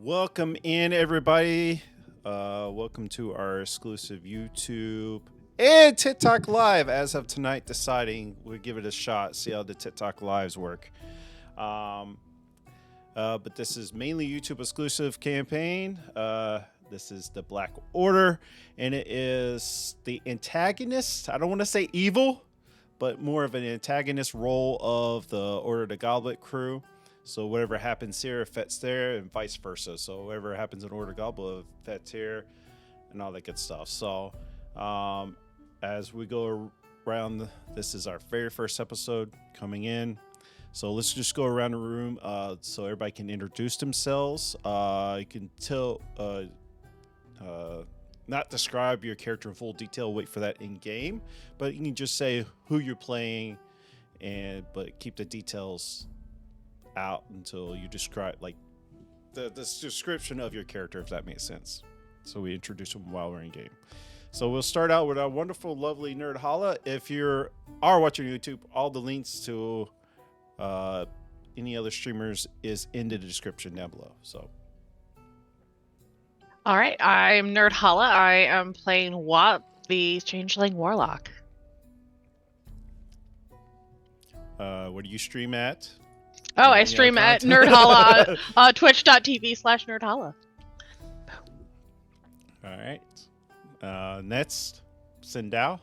Welcome in, everybody. Welcome to our exclusive YouTube and TikTok Live. As of tonight, deciding we'll give it a shot, see how the TikTok Lives work. But this is mainly YouTube exclusive campaign. This is the Black Order, and it is the antagonist. I don't want to say evil, but more of an antagonist role of the Order of the Goblet crew. So whatever happens here affects there, and vice versa. So whatever happens in Order Goblet affects here, and all that good stuff. So as we go around, this is our very first episode coming in. So let's just go around the room so everybody can introduce themselves. You can tell, not describe your character in full detail. Wait for that in game, but you can just say who you're playing, but keep the details out until you describe like the description of your character, if that makes sense. So we introduce them while we're in game. So we'll start out with our wonderful, lovely Nerd Holla. If you are watching YouTube, all the links to any other streamers is in the description down below. So all right, I'm Nerd Holla. I am playing Wat, the Changeling Warlock. Where do you stream at? Oh, I stream at Nerd Holla, twitch.tv/Nerd Holla. All right. Next, Sindao.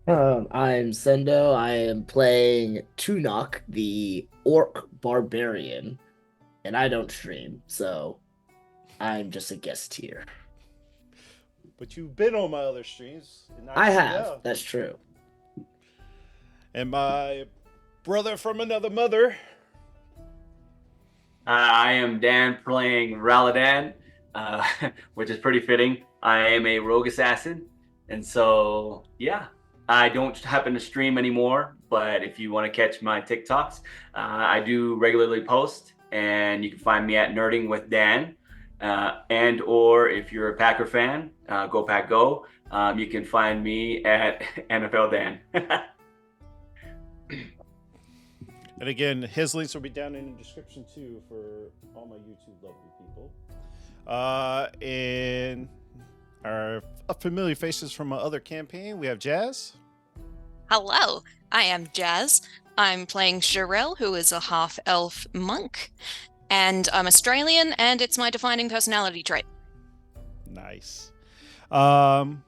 I'm Sendo. I am playing Tunok, the Orc Barbarian, and I don't stream, so I'm just a guest here. But you've been on my other streams. And I have. That's true. And my brother from another mother. I am Dan playing Raladan, which is pretty fitting. I am a rogue assassin, and so yeah, I don't happen to stream anymore, but if you want to catch my TikToks, I do regularly post, and you can find me at Nerding with Dan, and or if you're a Packer fan, go Pack Go, you can find me at NFL Dan. And again, his links will be down in the description too for all my YouTube lovely people. And our familiar faces from my other campaign, we have Jazz. Hello, I am Jazz. I'm playing Sherelle, who is a half-elf monk. And I'm Australian, and it's my defining personality trait. Nice. And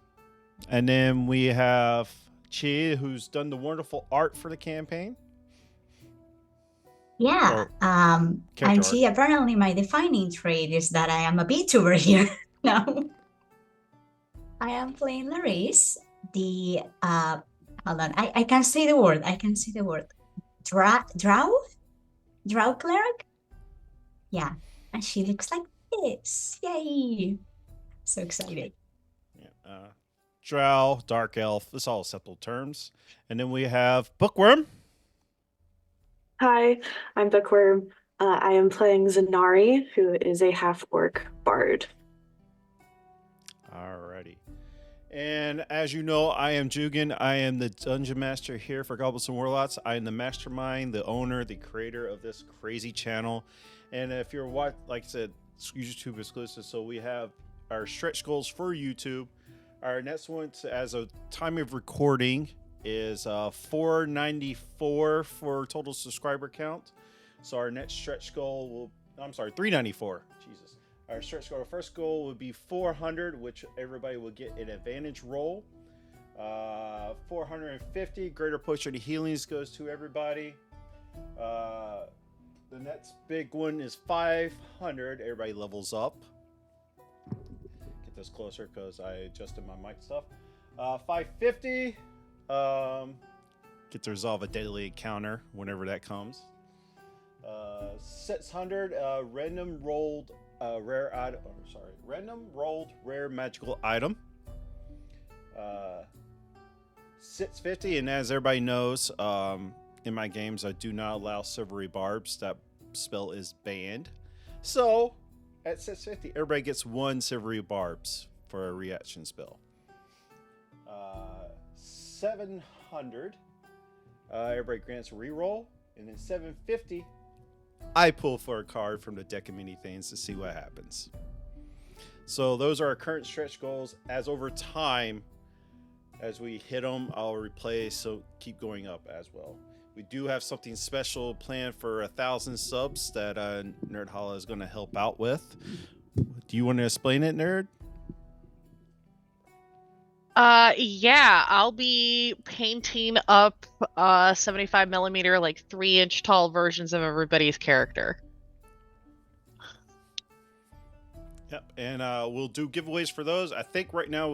then we have Chi, who's done the wonderful art for the campaign. Yeah, I'm Chi. Apparently, my defining trait is that I am a VTuber here. No, I am playing Larisse, the hold on, I can say the word. Drow cleric. Yeah, and she looks like this. Yay! So excited. Yeah, Drow, dark elf. This all acceptable terms. And then we have Bookworm. Hi, I'm Bookworm. I am playing Zanari, who is a half-orc bard. Alrighty. And as you know, I am Jugan. I am the Dungeon Master here for Goblets and Warlocks. I am the mastermind, the owner, the creator of this crazy channel. And if you're like I said, YouTube exclusive, so we have our stretch goals for YouTube. Our next one, as a time of recording, is 494 for total subscriber count. So our next stretch goal will, 394. Jesus. Our stretch goal, our first goal would be 400, which everybody will get an advantage roll. 450, greater potion of healings goes to everybody. The next big one is 500. Everybody levels up. Get this closer because I adjusted my mic stuff. 550. Get to resolve a deadly encounter whenever that comes. 600 random rolled rare magical item. 650, and as everybody knows, in my games I do not allow silvery barbs. That spell is banned. So at 650, everybody gets one silvery barbs for a reaction spell. 700, everybody grants a reroll, and then 750, I pull for a card from the deck of many things to see what happens. So those are our current stretch goals. As over time, as we hit them, I'll replay, so keep going up as well. We do have something special planned for 1,000 subs that Nerd Holla is going to help out with. Do you want to explain it, Nerd? Yeah, I'll be painting up 75 millimeter, like 3-inch tall versions of everybody's character. Yep, and we'll do giveaways for those. I think right now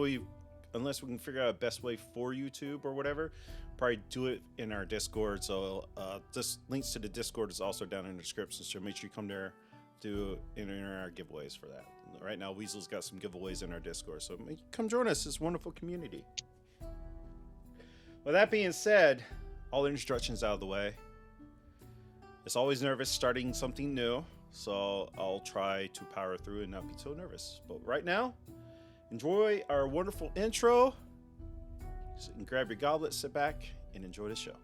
unless we can figure out a best way for YouTube or whatever, probably do it in our Discord. So this links to the Discord is also down in the description. So make sure you come there to enter our giveaways for that. Right now, Weasel's got some giveaways in our Discord, so come join us. This wonderful community. With that being said, all the instructions out of the way. It's always nervous starting something new, so I'll try to power through and not be so nervous. But right now, enjoy our wonderful intro. So you can grab your goblet, sit back, and enjoy the show.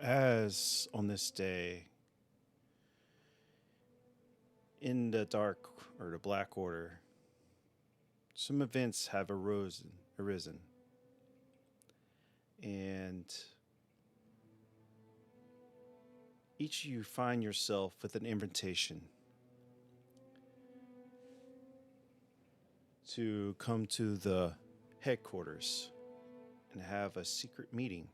As on this day, in the dark or the Black Order, some events have arisen. And each of you find yourself with an invitation to come to the headquarters and have a secret meeting.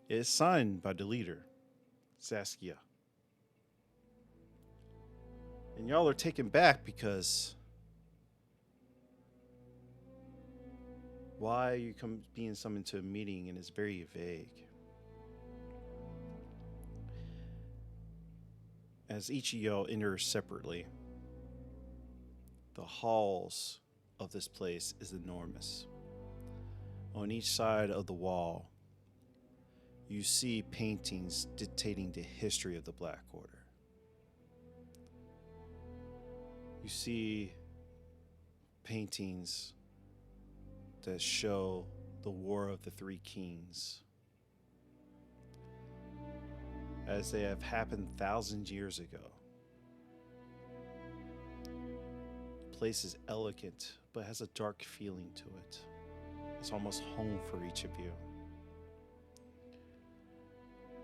It is signed by the leader, Saskia. And y'all are taken back because why are you being summoned to a meeting, and it's very vague. As each of y'all enter separately, the halls of this place is enormous. On each side of the wall, you see paintings dictating the history of the Black Order. You see paintings that show the War of the Three Kings, as they have happened thousands of years ago. The place is elegant, but has a dark feeling to it. It's almost home for each of you.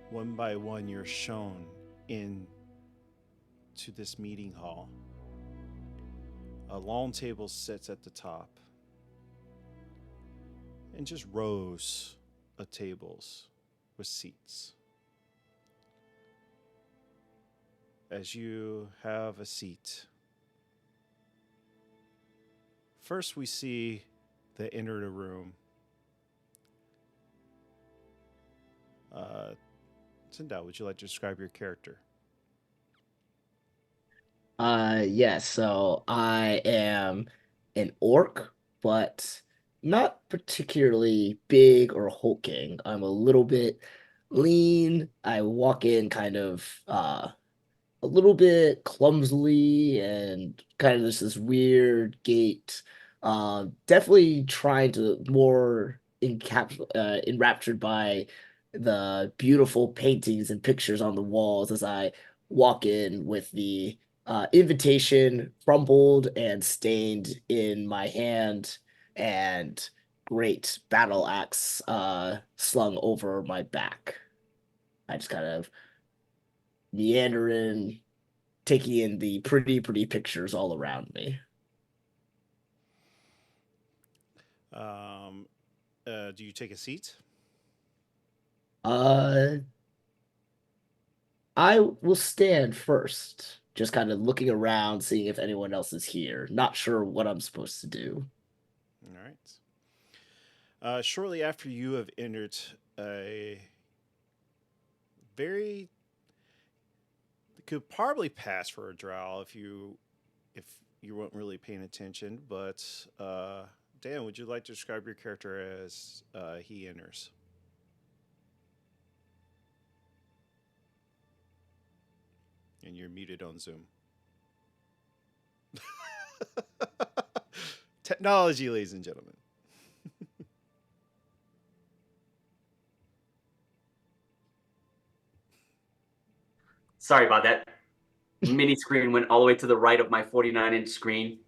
One by one, you're shown in to this meeting hall. A long table sits at the top, and just rows of tables with seats. as you have a seat. First, we see the enter the room. Sindel, would you like to describe your character? Yes, so I am an orc, but not particularly big or hulking. I'm a little bit lean. I walk in kind of a little bit clumsily and kind of just this weird gait. Definitely trying to more enraptured by the beautiful paintings and pictures on the walls as I walk in with the invitation crumpled and stained in my hand and great battle axe slung over my back. I just kind of meandering, taking in the pretty pictures all around me. Do you take a seat? I will stand first, just kind of looking around, seeing if anyone else is here. Not sure what I'm supposed to do. All right. Shortly after you have entered a very could probably pass for a drow if you weren't really paying attention, but Dan, would you like to describe your character as he enters? And you're muted on Zoom. Technology, ladies and gentlemen. Sorry about that. Mini screen went all the way to the right of my 49-inch screen.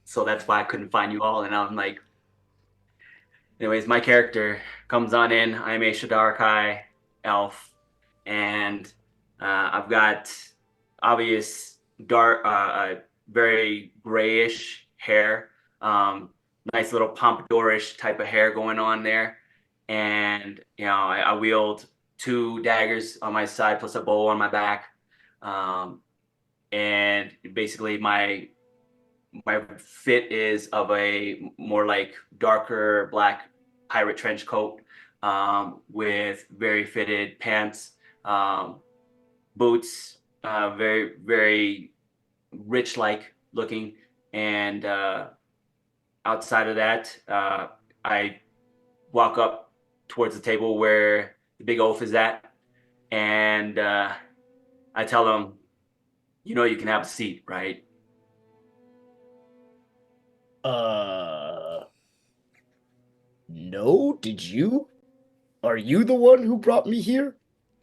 So that's why I couldn't find you all. And I'm like, anyways, my character comes on in. I'm a Shadarkai elf. And I've got obvious dark, very grayish hair. Nice little pompadourish type of hair going on there. And, I wield 2 daggers on my side plus a bow on my back. And basically my fit is of a more like darker black pirate trench coat with very fitted pants, boots, very, very rich like looking. And outside of that, I walk up towards the table where the big oaf is at. And I tell him, you can have a seat, right? No, did you? Are you the one who brought me here?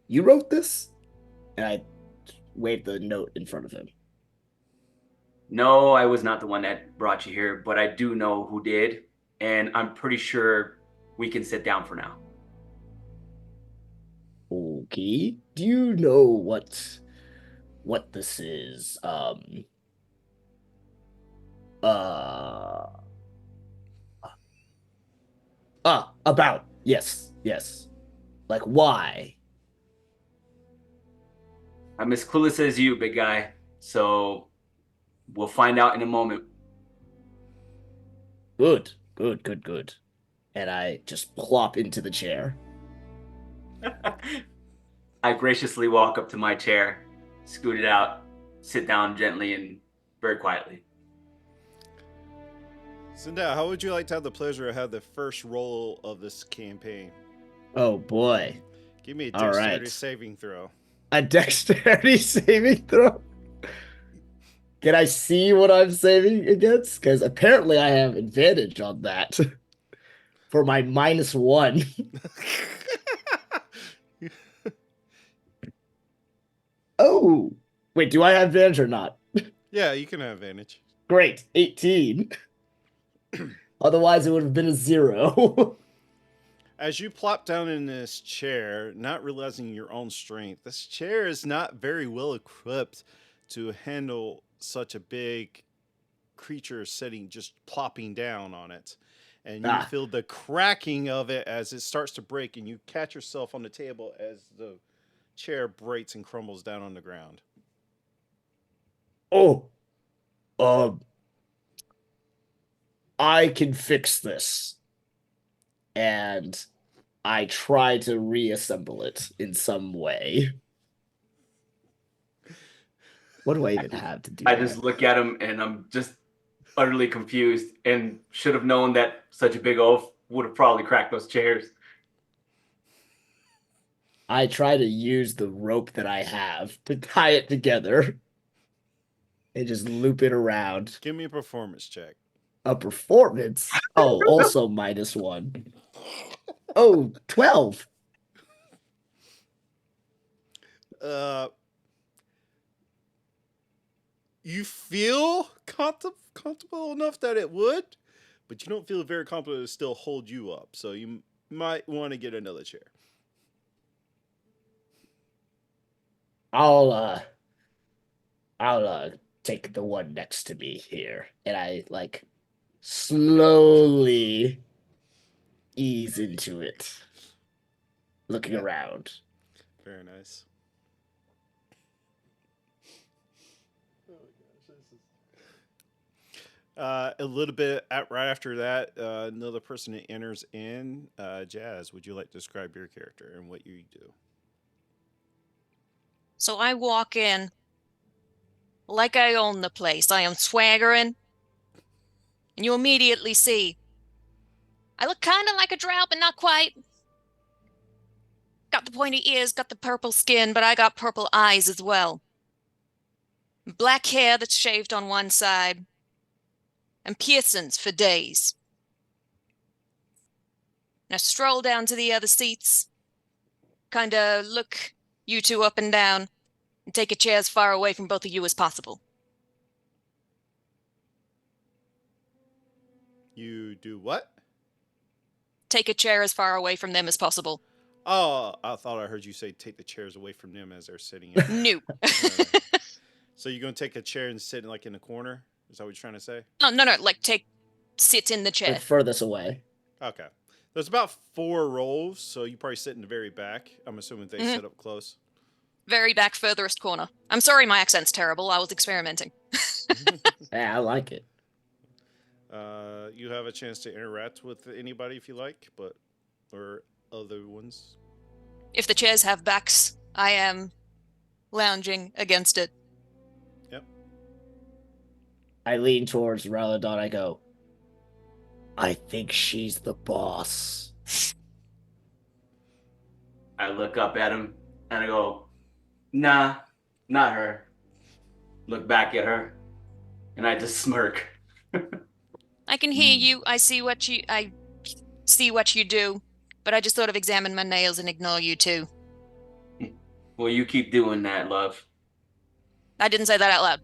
You wrote this? And I waved the note in front of him. No, I was not the one that brought you here, but I do know who did. And I'm pretty sure we can sit down for now. Okay. Do you know what this is? About. Yes. Like, why? I'm as clueless as you, big guy. So we'll find out in a moment. Good. And I just plop into the chair. I graciously walk up to my chair, scoot it out, sit down gently and very quietly. Sindel, how would you like to have the pleasure of have the first roll of this campaign? Oh boy. Give me a dexterity saving throw. A dexterity saving throw? Can I see what I'm saving against? Because apparently I have advantage on that. For my -1. Oh. Wait, do I have advantage or not? Yeah, you can have advantage. Great. 18. Otherwise, it would have been a 0. As you plop down in this chair, not realizing your own strength, this chair is not very well equipped to handle such a big creature sitting, just plopping down on it. And you feel the cracking of it as it starts to break, and you catch yourself on the table as the chair breaks and crumbles down on the ground. Oh, um, I can fix this. And I try to reassemble it in some way. What do I even have to do I that? just look at him and I'm just utterly confused and should have known that such a big oaf would have probably cracked those chairs. I try to use the rope that I have to tie it together and just loop it around. Give me a performance check. A performance? Oh, also -1. Oh, 12. You feel comfortable enough that it would, but you don't feel very comfortable to still hold you up. So you might want to get another chair. I'll take the one next to me here, and I like slowly ease into it, looking around. Very nice. A little bit right after that, another person that enters in. Jazz, would you like to describe your character and what you do? So I walk in like I own the place. I am swaggering, and you immediately see I look kind of like a drow, but not quite. Got the pointy ears, got the purple skin, but I got purple eyes as well. Black hair that's shaved on one side, and piercings for days. And I stroll down to the other seats, kind of look you two up and down, and take a chair as far away from both of you as possible. You do what? Take a chair as far away from them as possible. Oh, I thought I heard you say take the chairs away from them as they're sitting in. No. So you're going to take a chair and sit like in the corner? Is that what you're trying to say? No, like sit in the chair. Like furthest away. Okay. There's about 4 rows, so you probably sit in the very back. I'm assuming they sit up close. Very back, furthest corner. I'm sorry my accent's terrible. I was experimenting. Yeah, I like it. You have a chance to interact with anybody if you like, or other ones. If the chairs have backs, I am lounging against it. Yep. I lean towards Raladon. I go, I think she's the boss. I look up at him and I go, nah, not her. Look back at her and I just smirk. I can hear you. I see what you do, but I just sort of examine my nails and ignore you too. Well, you keep doing that, love. I didn't say that out loud.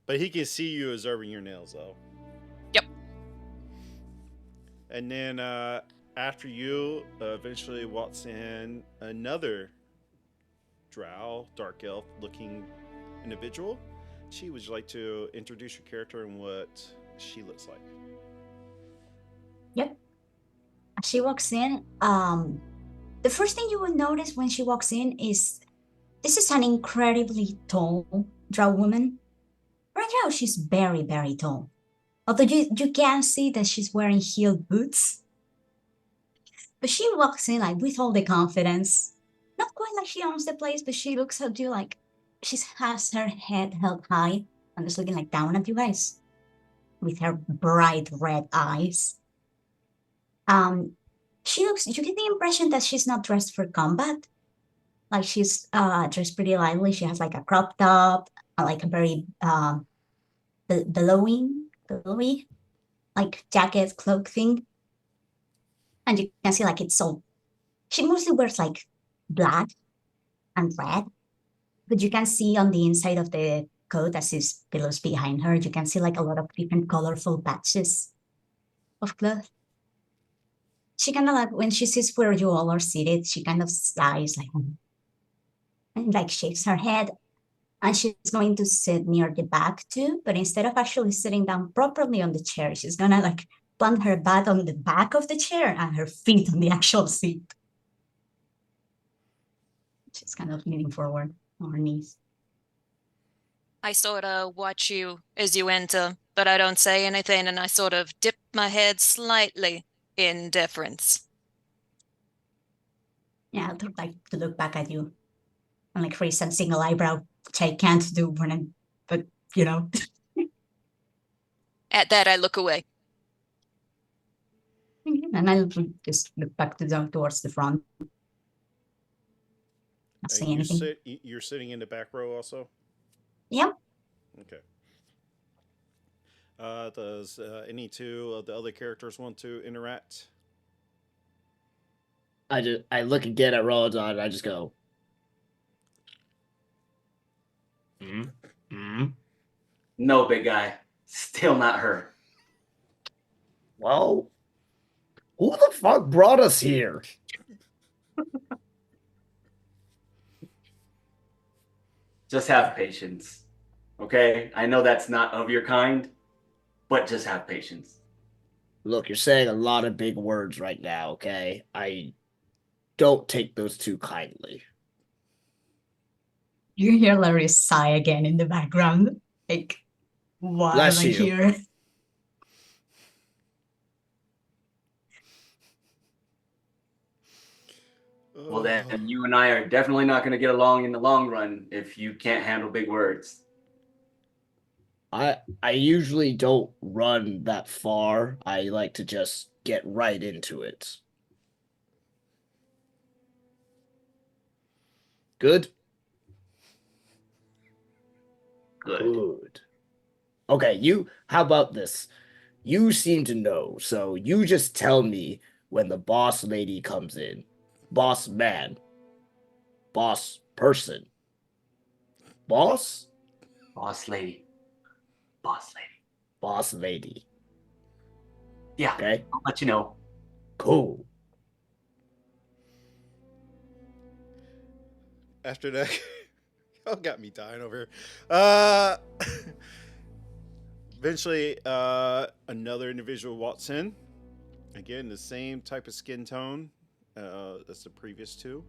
But he can see you observing your nails, though. Yep. And then after you, eventually walks in another drow, dark elf looking individual. Would you like to introduce your character and what she looks like? Yep. She walks in. The first thing you will notice when she walks in is this is an incredibly tall drow woman. Right now, she's very, very tall. Although you can see that she's wearing heeled boots. But she walks in like with all the confidence. Not quite like she owns the place, but she looks at you like she has her head held high and is looking like down at you guys with her bright red eyes. You get the impression that she's not dressed for combat. Like she's dressed pretty lightly. She has like a crop top, like a very billowy, like jacket, cloak thing. And you can see like it's so, she mostly wears like black and red, but you can see on the inside of the coat as it billows behind her, you can see like a lot of different colorful patches of cloth. She kind of like, when she sees where you all are seated, she kind of sighs like, and like shakes her head. And she's going to sit near the back too, but instead of actually sitting down properly on the chair, she's gonna like plant her butt on the back of the chair and her feet on the actual seat. She's kind of leaning forward. Arnie's. I sort of watch you as you enter, but I don't say anything, and I sort of dip my head slightly in deference. Yeah, I'd like to look back at you. And like raise a single eyebrow, which I can't do when I'm, but you know. At that, I look away. And I'll just look back towards the front. Not say anything. You're sitting in the back row also? Yep. Okay. Does any two of the other characters want to interact? I look again at Rolodon and I just go, No, big guy. Still not her. well, who the fuck brought us here? Just have patience. Okay? I know that's not of your kind, but just have patience. Look, you're saying a lot of big words right now, okay? I don't take those too kindly. You hear Larry sigh again in the background. Like, why Bless am I you. here? Well, then you and I are definitely not going to get along in the long run if you can't handle big words. I usually don't run that far. I like to just get right into it. Good? Good. Okay, how about this? You seem to know, so you just tell me when the boss lady comes in. Boss man. Boss person. Boss? Boss lady. Boss lady. Boss lady. Yeah. Okay. I'll let you know. Cool. After that, y'all got me dying over here. Eventually, another individual walks in. Again, the same type of skin tone as the previous two.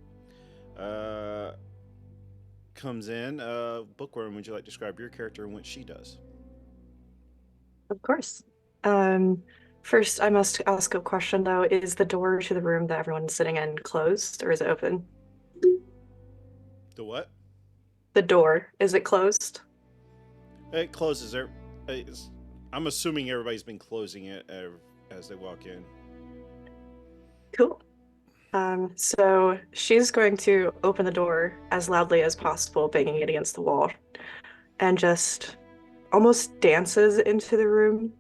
Comes in. Bookworm, would you like to describe your character and what she does? Of course. First, I must ask a question though. Is the door to the room that everyone's sitting in closed or is it open? The what? The door, is it closed? It closes there. I'm assuming everybody's been closing it as they walk in. Cool. So she's going to open the door as loudly as possible, banging it against the wall, and just almost dances into the room.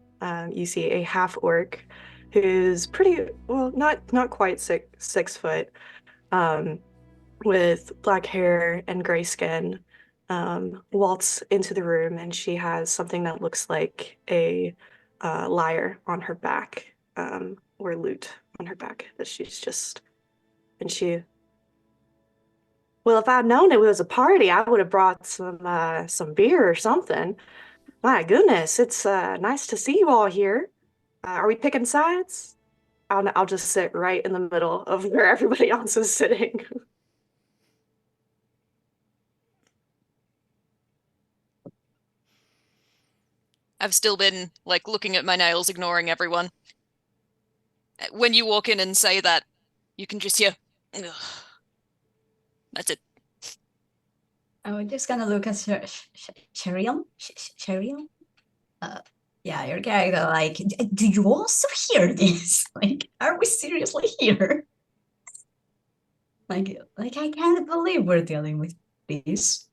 You see a half orc who's pretty well, not quite 6 foot, with black hair and gray skin, waltz into the room, and she has something that looks like a lyre on her back, or lute on her back that she's just. And well, if I'd known it was a party, I would have brought some beer or something. My goodness, it's nice to see you all here. Are we picking sides? I'll just sit right in the middle of where everybody else is sitting. I've still been, like, looking at my nails, ignoring everyone. When you walk in and say that, you can just hear, ugh. That's it. I'm just gonna look at Sherion. Sherion? Yeah, your character, like, do you also hear this? Like, are we seriously here? Like I can't believe we're dealing with this.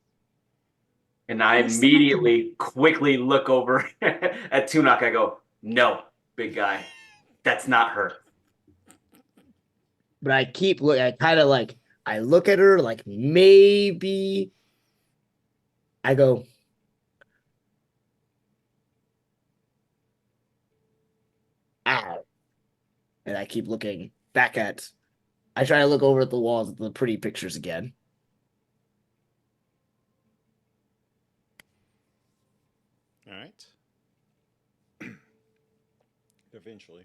And I immediately quickly look over at Tunak. I go, no, big guy. That's not her. But I keep looking. I kind of like, I look at her like maybe. I go, ow. And I keep looking back at. I try to look over at the walls at the pretty pictures again. All right. Eventually.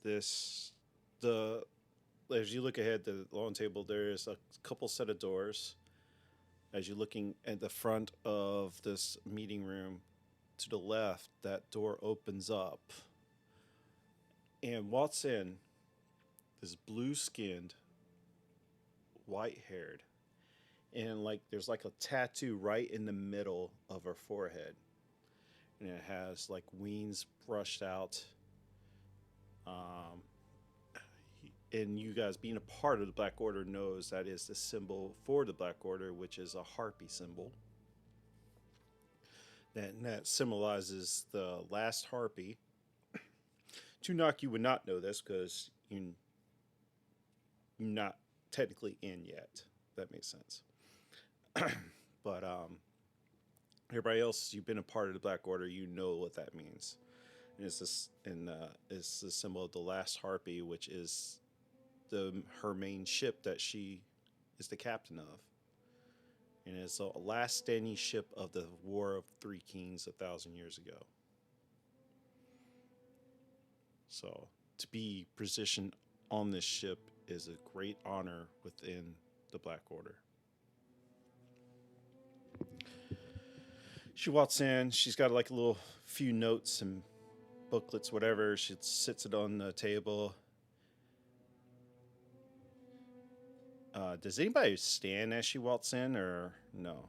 The as you look ahead to the long table, there is a couple set of doors. As you're looking at the front of this meeting room, to the left, that door opens up, and walks in this blue-skinned, white-haired, and like there's like a tattoo right in the middle of her forehead, and it has like wings brushed out. Um, and you guys being a part of the Black Order knows that is the symbol for the Black Order, which is a harpy symbol. That symbolizes the last harpy. Tunok, you would not know this because you're not technically in yet. If that makes sense. But everybody else, you've been a part of the Black Order, you know what that means. And it's the symbol of the last harpy, which is her main ship that she is the captain of. And it's the last standing ship of the War of Three Kings 1,000 years ago. So to be positioned on this ship is a great honor within the Black Order. She walks in. She's got like a little few notes and booklets, whatever. She sits it on the table. Does anybody stand as she walks in, or no?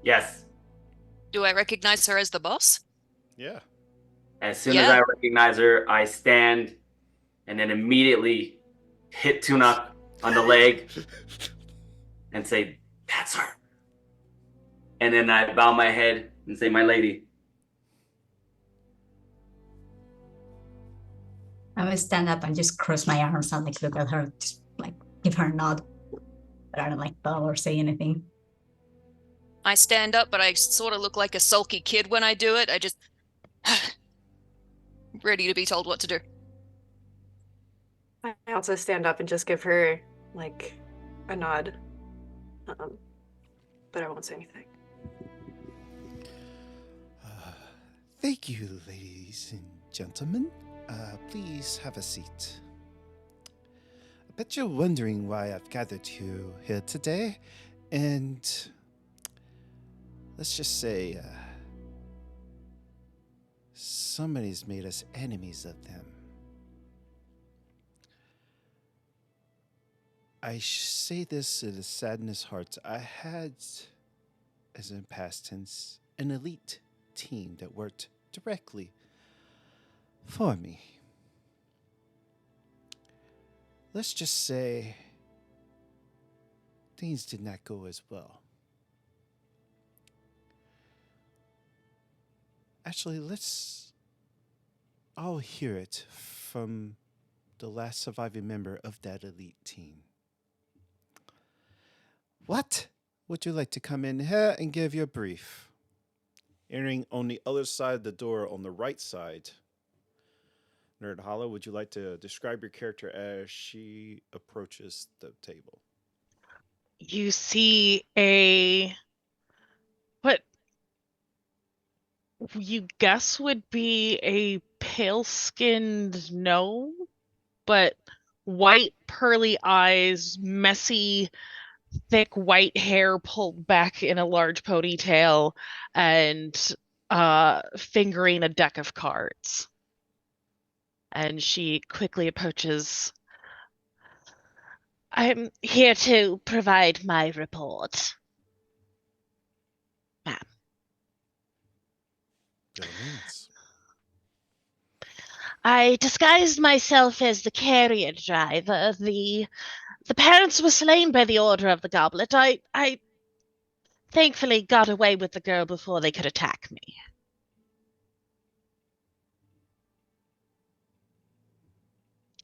Yes. Do I recognize her as the boss? Yeah. As soon as I recognize her, I stand and then immediately hit Tunok on the leg and say, "That's her." And then I bow my head and say, "My lady." I will stand up and just cross my arms and like look at her, just like give her a nod. But I don't like bow or say anything. I stand up, but I sort of look like a sulky kid when I do it. I just ready to be told what to do. I also stand up and just give her like a nod. But I won't say anything. Thank you, ladies and gentlemen. Please have a seat. I bet you're wondering why I've gathered you here today, and let's just say somebody's made us enemies of them. I say this in a sadness heart. I had, as in past tense, an elite team that worked directly for me. Let's just say things did not go as well. Actually, let's all hear it from the last surviving member of that elite team. What? Would you like to come in here and give your brief? Entering on the other side of the door on the right side, Nerd Hollow, would you like to describe your character as she approaches the table? You see what you guess would be a pale-skinned gnome, but white pearly eyes, messy, thick white hair pulled back in a large ponytail, and fingering a deck of cards. And she quickly approaches. I'm here to provide my report, ma'am. I disguised myself as the carrier driver. The parents were slain by the order of the Goblet. I thankfully got away with the girl before they could attack me.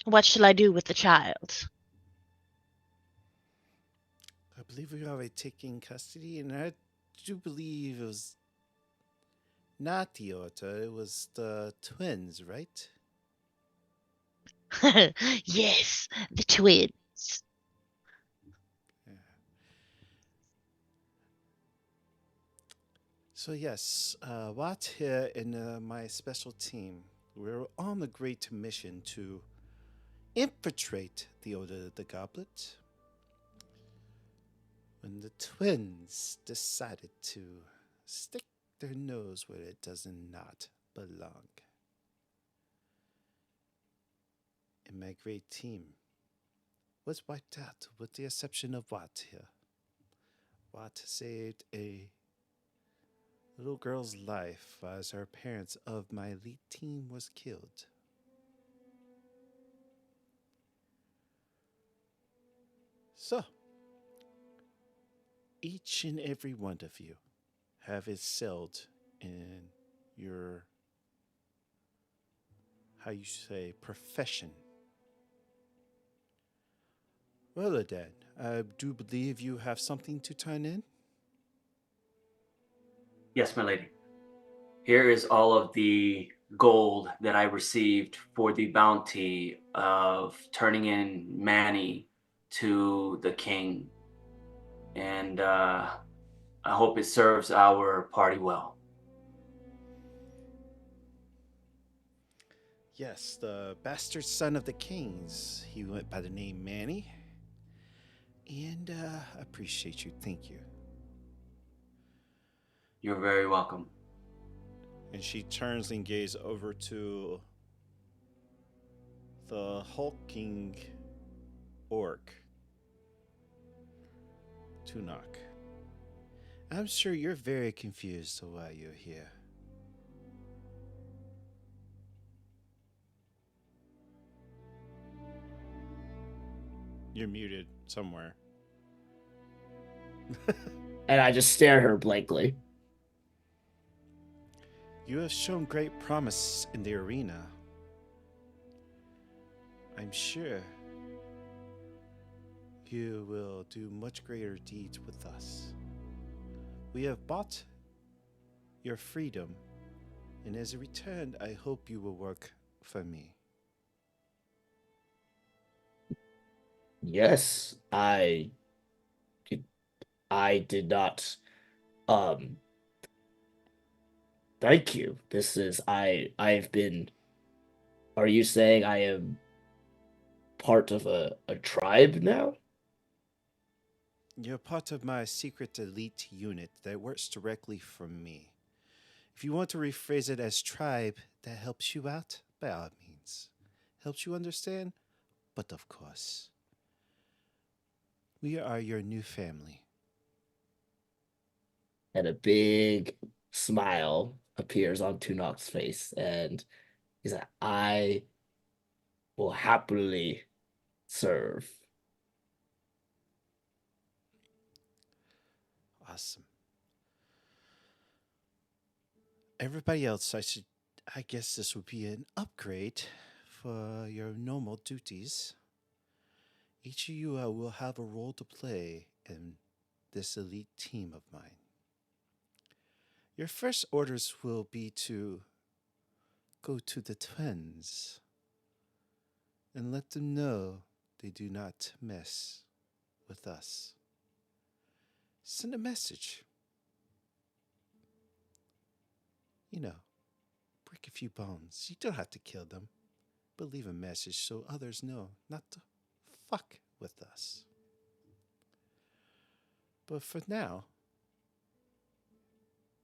What shall I do with the child? I believe we are taking custody, and I do believe it was not the Orta, it was the twins, right? Yes, the twins. Yeah. So yes, Watt here in my special team. We're on a great mission to infiltrate the Order of the Goblet when the twins decided to stick their nose where it does not belong. And my great team was wiped out with the exception of Watt here. Watt saved a little girl's life as her parents of my elite team was killed. So, each and every one of you have excelled in your, how you say, profession. Well, then, I do believe you have something to turn in. Yes, my lady. Here is all of the gold that I received for the bounty of turning in Manny to the king. And I hope it serves our party well. Yes, the bastard son of the kings. He went by the name Manny. And I appreciate you. Thank you. You're very welcome. And she turns and gazes over to the hulking orc, Tunok. I'm sure you're very confused why you're here. You're muted somewhere. And I just stare at her blankly. You have shown great promise in the arena. I'm sure you will do much greater deeds with us. We have bought your freedom, and as a return, I hope you will work for me. Yes, I did not thank you. This is I've been Are you saying I am part of a tribe now? You're part of my secret elite unit that works directly for me. If you want to rephrase it as tribe, that helps you out, by all means. Helps you understand? But of course, we are your new family. And a big smile appears on Tunok's face, and he's like, I will happily serve. Awesome. Everybody else, I guess this would be an upgrade for your normal duties. Each of you will have a role to play in this elite team of mine. Your first orders will be to go to the twins and let them know they do not mess with us. Send a message. Break a few bones. You don't have to kill them, but leave a message so others know not to fuck with us. But for now,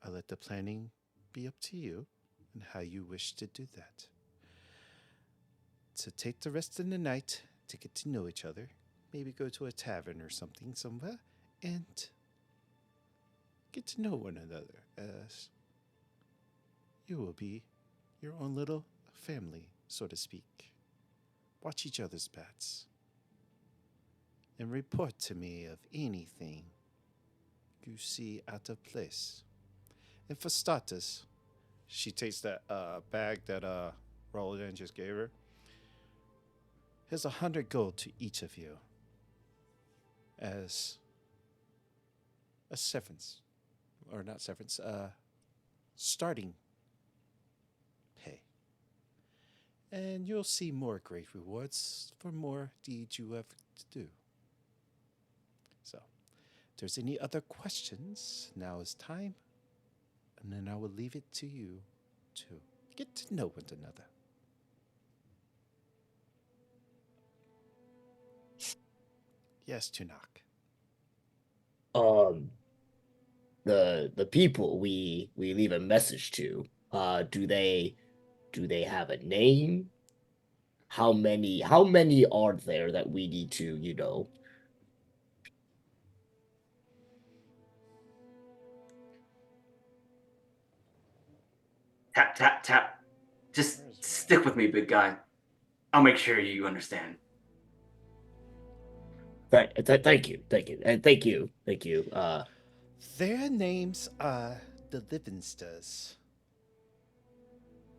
I'll let the planning be up to you and how you wish to do that. So take the rest of the night to get to know each other. Maybe go to a tavern or something somewhere and get to know one another, as you will be your own little family, so to speak. Watch each other's backs and report to me of anything you see out of place. And for starters, she takes that bag that Roland just gave her. Here's 100 gold to each of you as a severance, or not severance, starting pay. And you'll see more great rewards for more deeds you have to do. So, if there's any other questions, now is time. And then I will leave it to you to get to know one another. Yes, Tunok. The people we leave a message to, do they have a name? How many are there that we need to, Tap, tap, tap. Just stick with me, big guy. I'll make sure you understand. Thank you. And thank you. Their names are the Livinsters.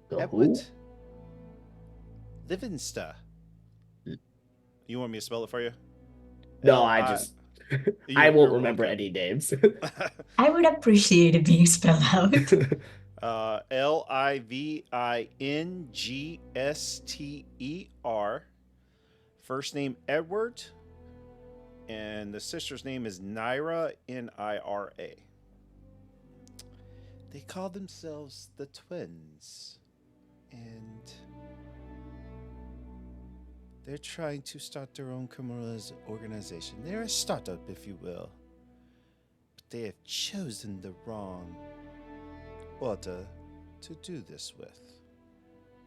The Edward who? Livinster. You want me to spell it for you? No, I won't remember any names. I would appreciate it being spelled out. Livingster. First name Edward. And the sister's name is Nira, Nira. They call themselves the Twins. And they're trying to start their own organization. They're a startup, if you will. But they have chosen the wrong order to do this with.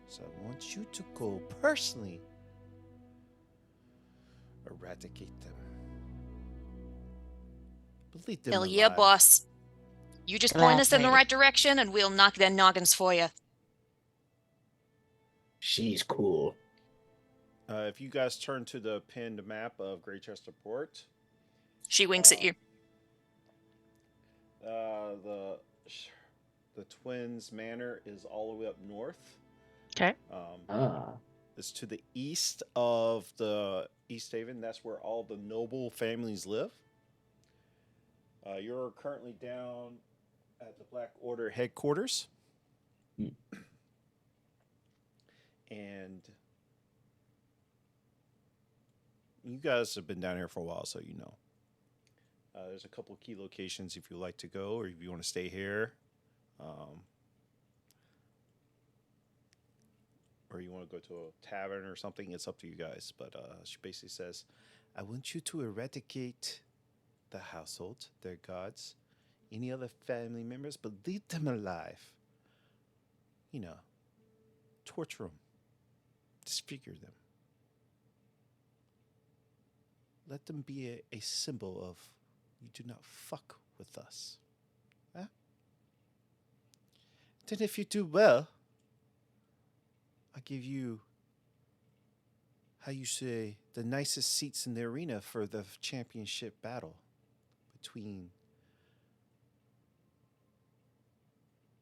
So I want you to go personally eradicate them. But leave them Hell yeah, alive. boss. You just point us in the right direction and we'll knock their noggins for you. She's cool. If you guys turn to the pinned map of Greychester Port, She winks at you. the Twins Manor is all the way up north. Okay. It's to the east of the East Haven. That's where all the noble families live. You're currently down at the Black Order headquarters. And you guys have been down here for a while, so you know. There's a couple key locations if you like to go or if you want to stay here. Or you want to go to a tavern or something, it's up to you guys. But she basically says, I want you to eradicate the household, their gods, any other family members, but leave them alive. You know, torture them, disfigure them. Let them be a symbol of you do not fuck with us. Huh? Then if you do well, I'll give you, how you say, the nicest seats in the arena for the championship battle between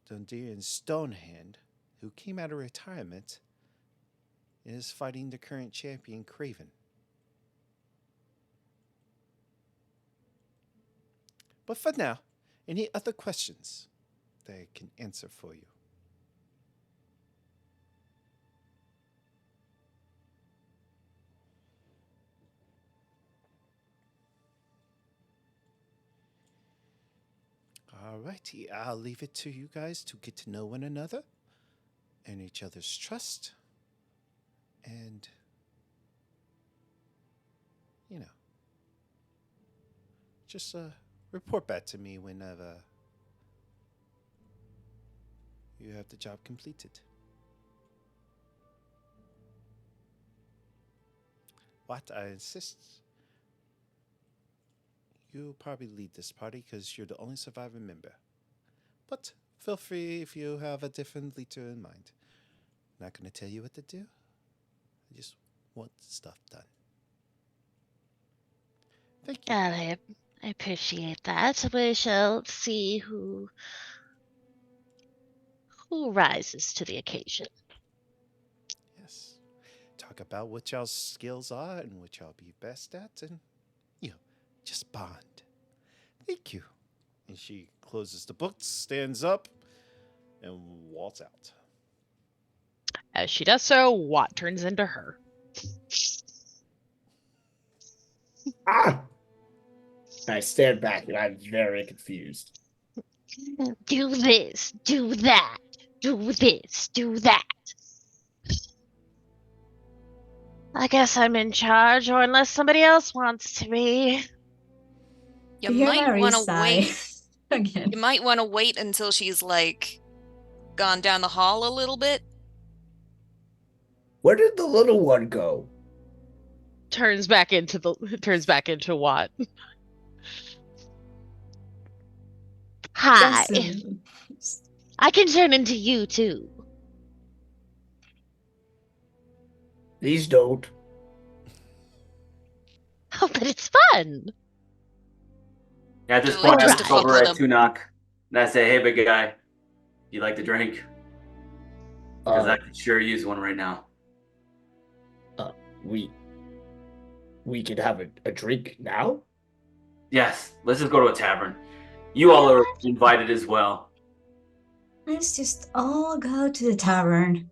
Dundee and Stonehand, who came out of retirement and is fighting the current champion, Craven. But for now, any other questions that I can answer for you? Alrighty, I'll leave it to you guys to get to know one another and each other's trust. And, you know, just report back to me whenever you have the job completed. What? I insist. You'll probably lead this party because you're the only surviving member. But feel free if you have a different leader in mind. I'm not going to tell you what to do. I just want stuff done. Thank you. I appreciate that. We shall see who rises to the occasion. Yes. Talk about what y'all's skills are and what y'all be best at and, you know, just bond. Thank you. And she closes the book, stands up, and walks out. As she does so, Watt turns into her. I stand back and I'm very confused. Do this, do that, do this, do that. I guess I'm in charge, or unless somebody else wants to be. You hear might Larry want to sigh wait. again. You might want to wait until she's like gone down the hall a little bit. Where did the little one go? Turns back into what? Hi. Just, I can turn into you too. Please don't. Oh, but it's fun. At this Do point, it I just to look fuck over with at him. Tunok and I say, "Hey, big guy, you like the drink? Because I could sure use one right now." We could have a drink now? Yes, let's just go to a tavern. You all are invited as well. let's just all go to the tavern.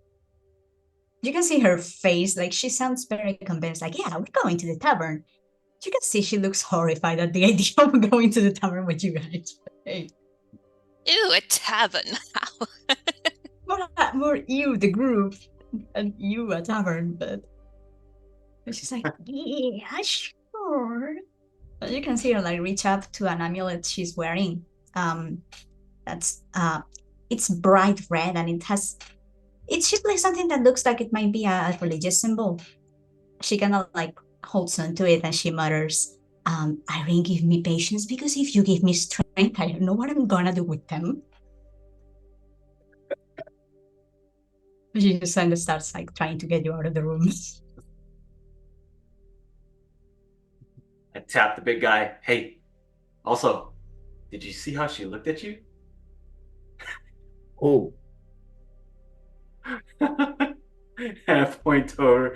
You can see her face, like she sounds very convinced, like, yeah, we're going to the tavern. You can see she looks horrified at the idea of going to the tavern with you guys. Hey, Ew, a tavern. more you, the group, and you, a tavern, but she's like, yeah, sure. But you can see her like reach up to an amulet she's wearing. That's it's bright red and it's just like something that looks like it might be a religious symbol. She kind of like holds on to it and she mutters, Irene, give me patience because if you give me strength, I don't know what I'm gonna do with them. She just kind of starts like trying to get you out of the room. I tap the big guy. Hey, also, did you see how she looked at you? Oh, And I point over.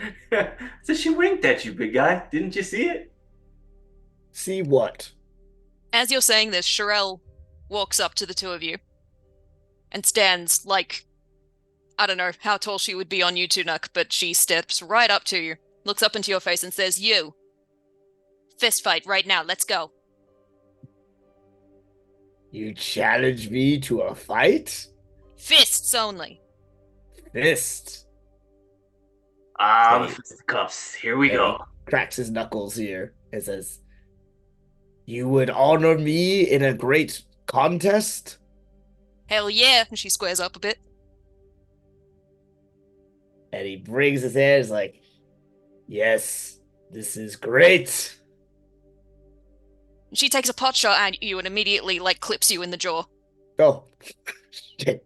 So she winked at you, big guy. Didn't you see it? see what? As you're saying this, Sherelle walks up to the two of you and stands like, I don't know how tall she would be on you, Tunuk, but she steps right up to you, looks up into your face and says, "You, fist fight right now, let's go." You challenge me to a fight? Fists only. Fist. Ah, Hey. the fisticuffs. Here we Hey, go. cracks his knuckles here and says, you would honor me in a great contest? Hell yeah. And she squares up a bit. And he brings his hands like, yes, this is great. She takes a pot shot at you and immediately like clips you in the jaw. Oh, shit.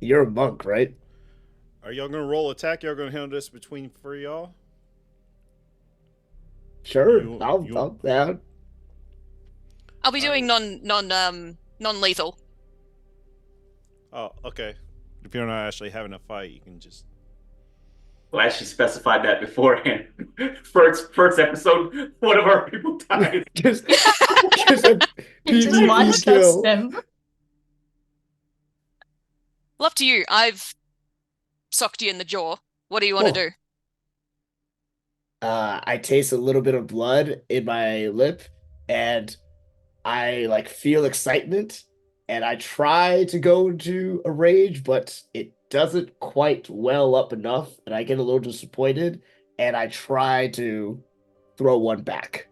You're a monk, right? Are y'all gonna roll attack? Y'all gonna handle this between for y'all? Sure, You- I'm down. I'll be doing non-lethal. Oh, okay. If you're not actually having a fight, you can just. Glad she specified that beforehand. First episode, one of our people died. just a Just PvP one kill. them. Well, up to you. I've socked you in the jaw. What do you want to do? I taste a little bit of blood in my lip, and I like feel excitement, and I try to go into a rage, but it doesn't quite well up enough, and I get a little disappointed, and I try to throw one back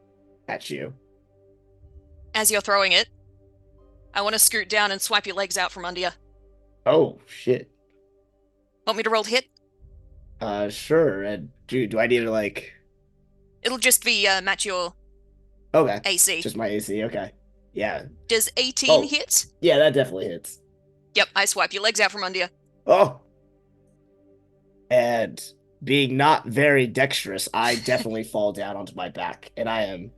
at you. As you're throwing it, I want to scoot down and swipe your legs out from under you. Oh shit. Want me to roll to hit? Sure. And do I need to like? It'll just be match your Okay, AC. just my AC. Okay, yeah, Does 18 Oh. hit? yeah, that definitely hits. Yep, I swipe your legs out from under you. Oh, and being not very dexterous, I definitely fall down onto my back, and I am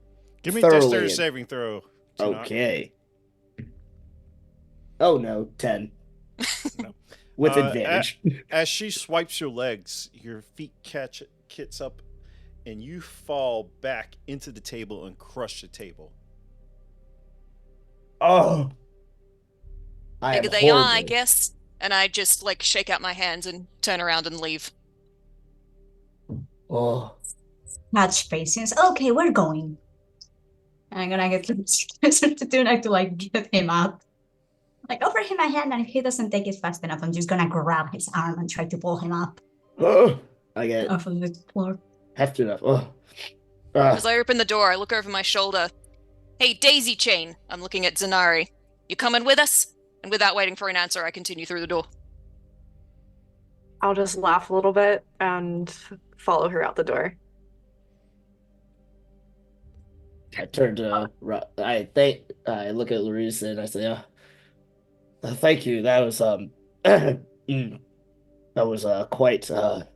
Give me thoroughly dexterity saving throw. Tunok. okay. Oh no, 10 No. with advantage. As she swipes your legs, your feet kits up, and you fall back into the table and crush the table. Oh, I Bigger am they are, I horrible. guess. And I just like shake out my hands and turn around and leave. Oh, Much patience. Okay, we're going. I'm gonna get closer to Tunak to like get him up. Like offer him a hand, and if he doesn't take it fast enough, I'm just gonna grab his arm and try to pull him up. oh. I get Off of the floor. hefted up. Oh. As I open the door, I look over my shoulder. Hey, Daisy Chain. I'm looking at Zanari. You coming with us? And without waiting for an answer, I continue through the door. I'll just laugh a little bit and follow her out the door. I turn to I look at Larissa and I say, thank you. That was that was quite it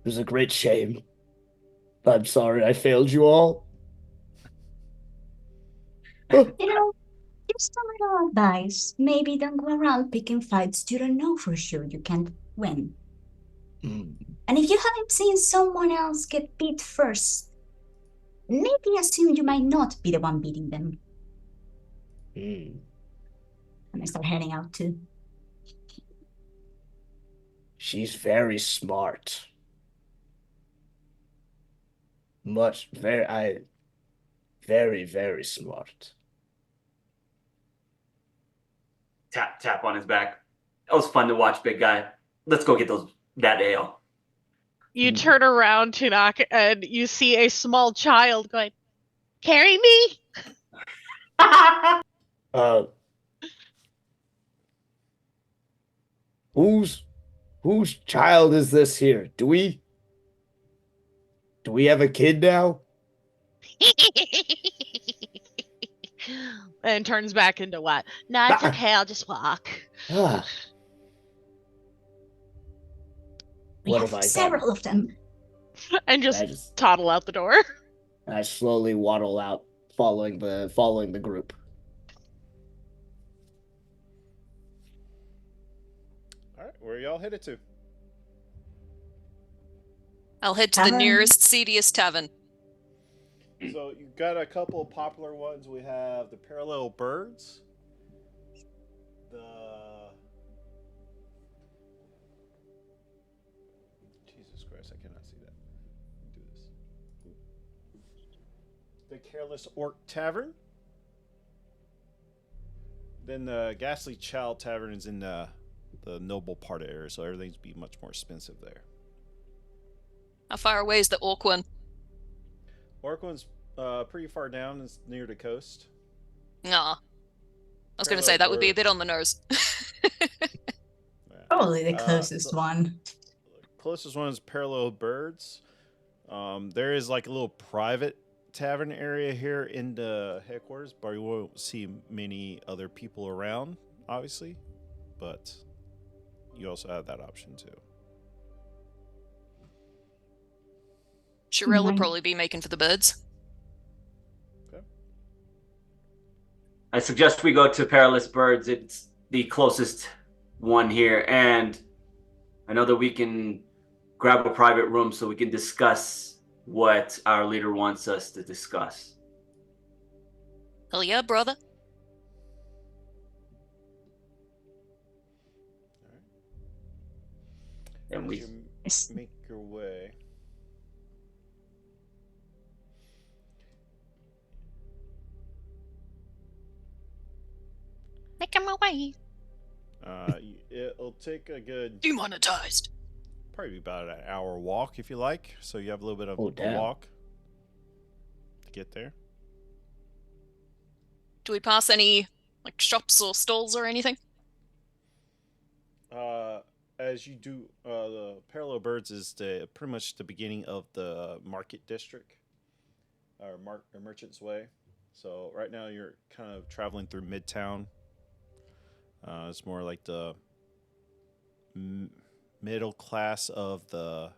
was a great shame. I'm sorry I failed you all. You know, just a little advice. Maybe don't go around picking fights you don't know for sure you can't win. And if you haven't seen someone else get beat first, maybe assume you might not be the one beating them. And I start heading out too. She's very smart. Very, very smart. Tap on his back. That was fun to watch, big guy. Let's go get that ale. You turn around, Tunok, and you see a small child going, "Carry me!" Whose child is this here? Do we have a kid now? And turns back into what? No, it's okay. I'll just walk. We What have have I several of them. And just toddle out the door. I slowly waddle out, following the group. All right, where y'all headed to? I'll head to the nearest, seediest tavern. So you've got a couple of popular ones. We have the Parallel Birds. Jesus Christ, I cannot see that. Do this. The Careless Orc Tavern. Then the Ghastly Child Tavern is in the noble part of the area, so everything's be much more expensive there. How far away is the Orc one? Orc one's pretty far down. It's near the coast. I was going to say, that would be a bit on the nose. Probably the closest one. Closest one is Parallel Birds. There is like a little private tavern area here in the headquarters, but you won't see many other people around, obviously. But you also have that option too. Sherelle would probably be making for the birds. Okay. I suggest we go to Perilous Birds. It's the closest one here, and I know that we can grab a private room so we can discuss what our leader wants us to discuss. Hell yeah, brother. All right. And we make your way. Making my way. It'll take a good Demonetized. probably about an hour walk if you like. So you have a little bit of a walk to get there. Do we pass any like shops or stalls or anything? As you do, the Parallel Birds is pretty much the beginning of the market district, or Merchant's Way. So right now you're kind of traveling through Midtown. It's more like the middle class of the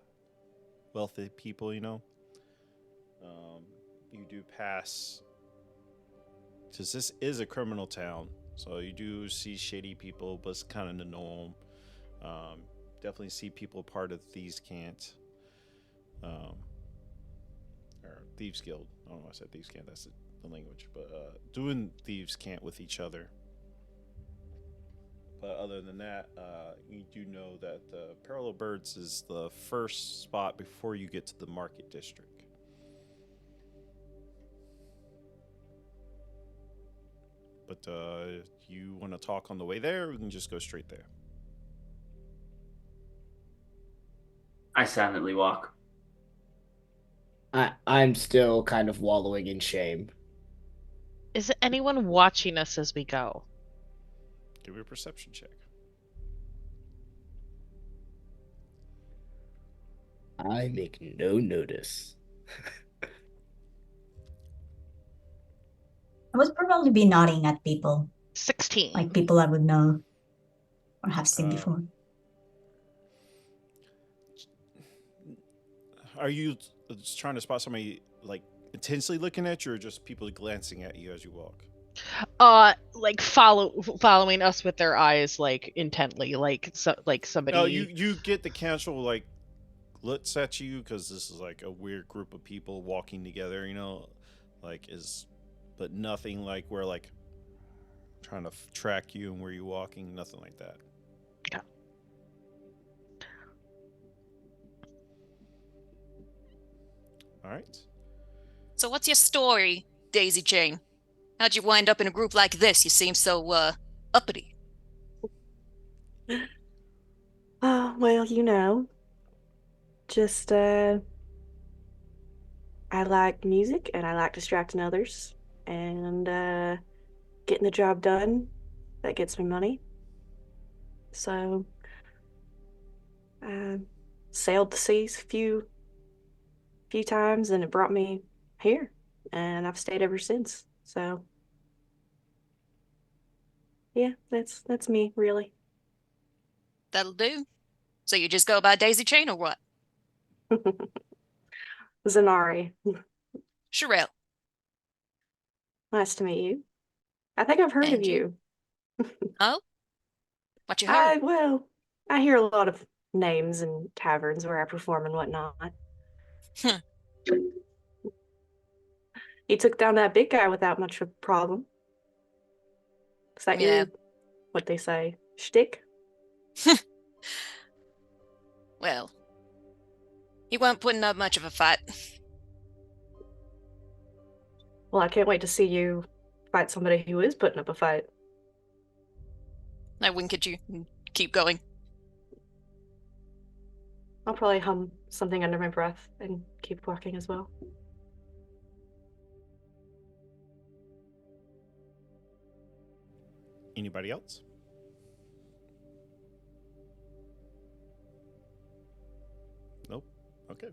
wealthy people, you know. You do pass, because this is a criminal town, so you do see shady people, but it's kind of the norm. Definitely see people part of Thieves' Cant, or Thieves Guild. I don't know why I said Thieves' Cant, that's the language, but doing Thieves' Cant with each other. But other than that, you do know that Parallel Birds is the first spot before you get to the market district. But if you want to talk on the way there, we can just go straight there. I silently walk. I'm still kind of wallowing in shame. Is anyone watching us as we go? Give me a perception check. I make no notice. I would probably be nodding at people, 16. like people I would know or have seen before. Are you just trying to spot somebody like intensely looking at you, or just people glancing at you as you walk? Like following us with their eyes, like intently, like somebody. Oh, you get the casual like looks at you because this is like a weird group of people walking together, you know, but nothing like where like trying to track you and where you're walking, nothing like that. Yeah. All right. So what's your story, Daisy Chain? How'd you wind up in a group like this? You seem so, uppity. Well, just I like music and I like distracting others and getting the job done. That gets me money. So I sailed the seas a few times and it brought me here and I've stayed ever since. So yeah, that's me really. That'll do. So you just go by Daisy Chain or what? Zanari, Sherelle. nice to meet you. I think I've heard of And you? Oh? What you heard? I hear a lot of names in taverns where I perform and whatnot. He took down that big guy without much of a problem. Is that Yeah. your, what they say, shtick? Well, he weren't putting up much of a fight. Well, I can't wait to see you fight somebody who is putting up a fight. I wink at you and keep going. I'll probably hum something under my breath and keep walking as well. Anybody else? Nope. Okay.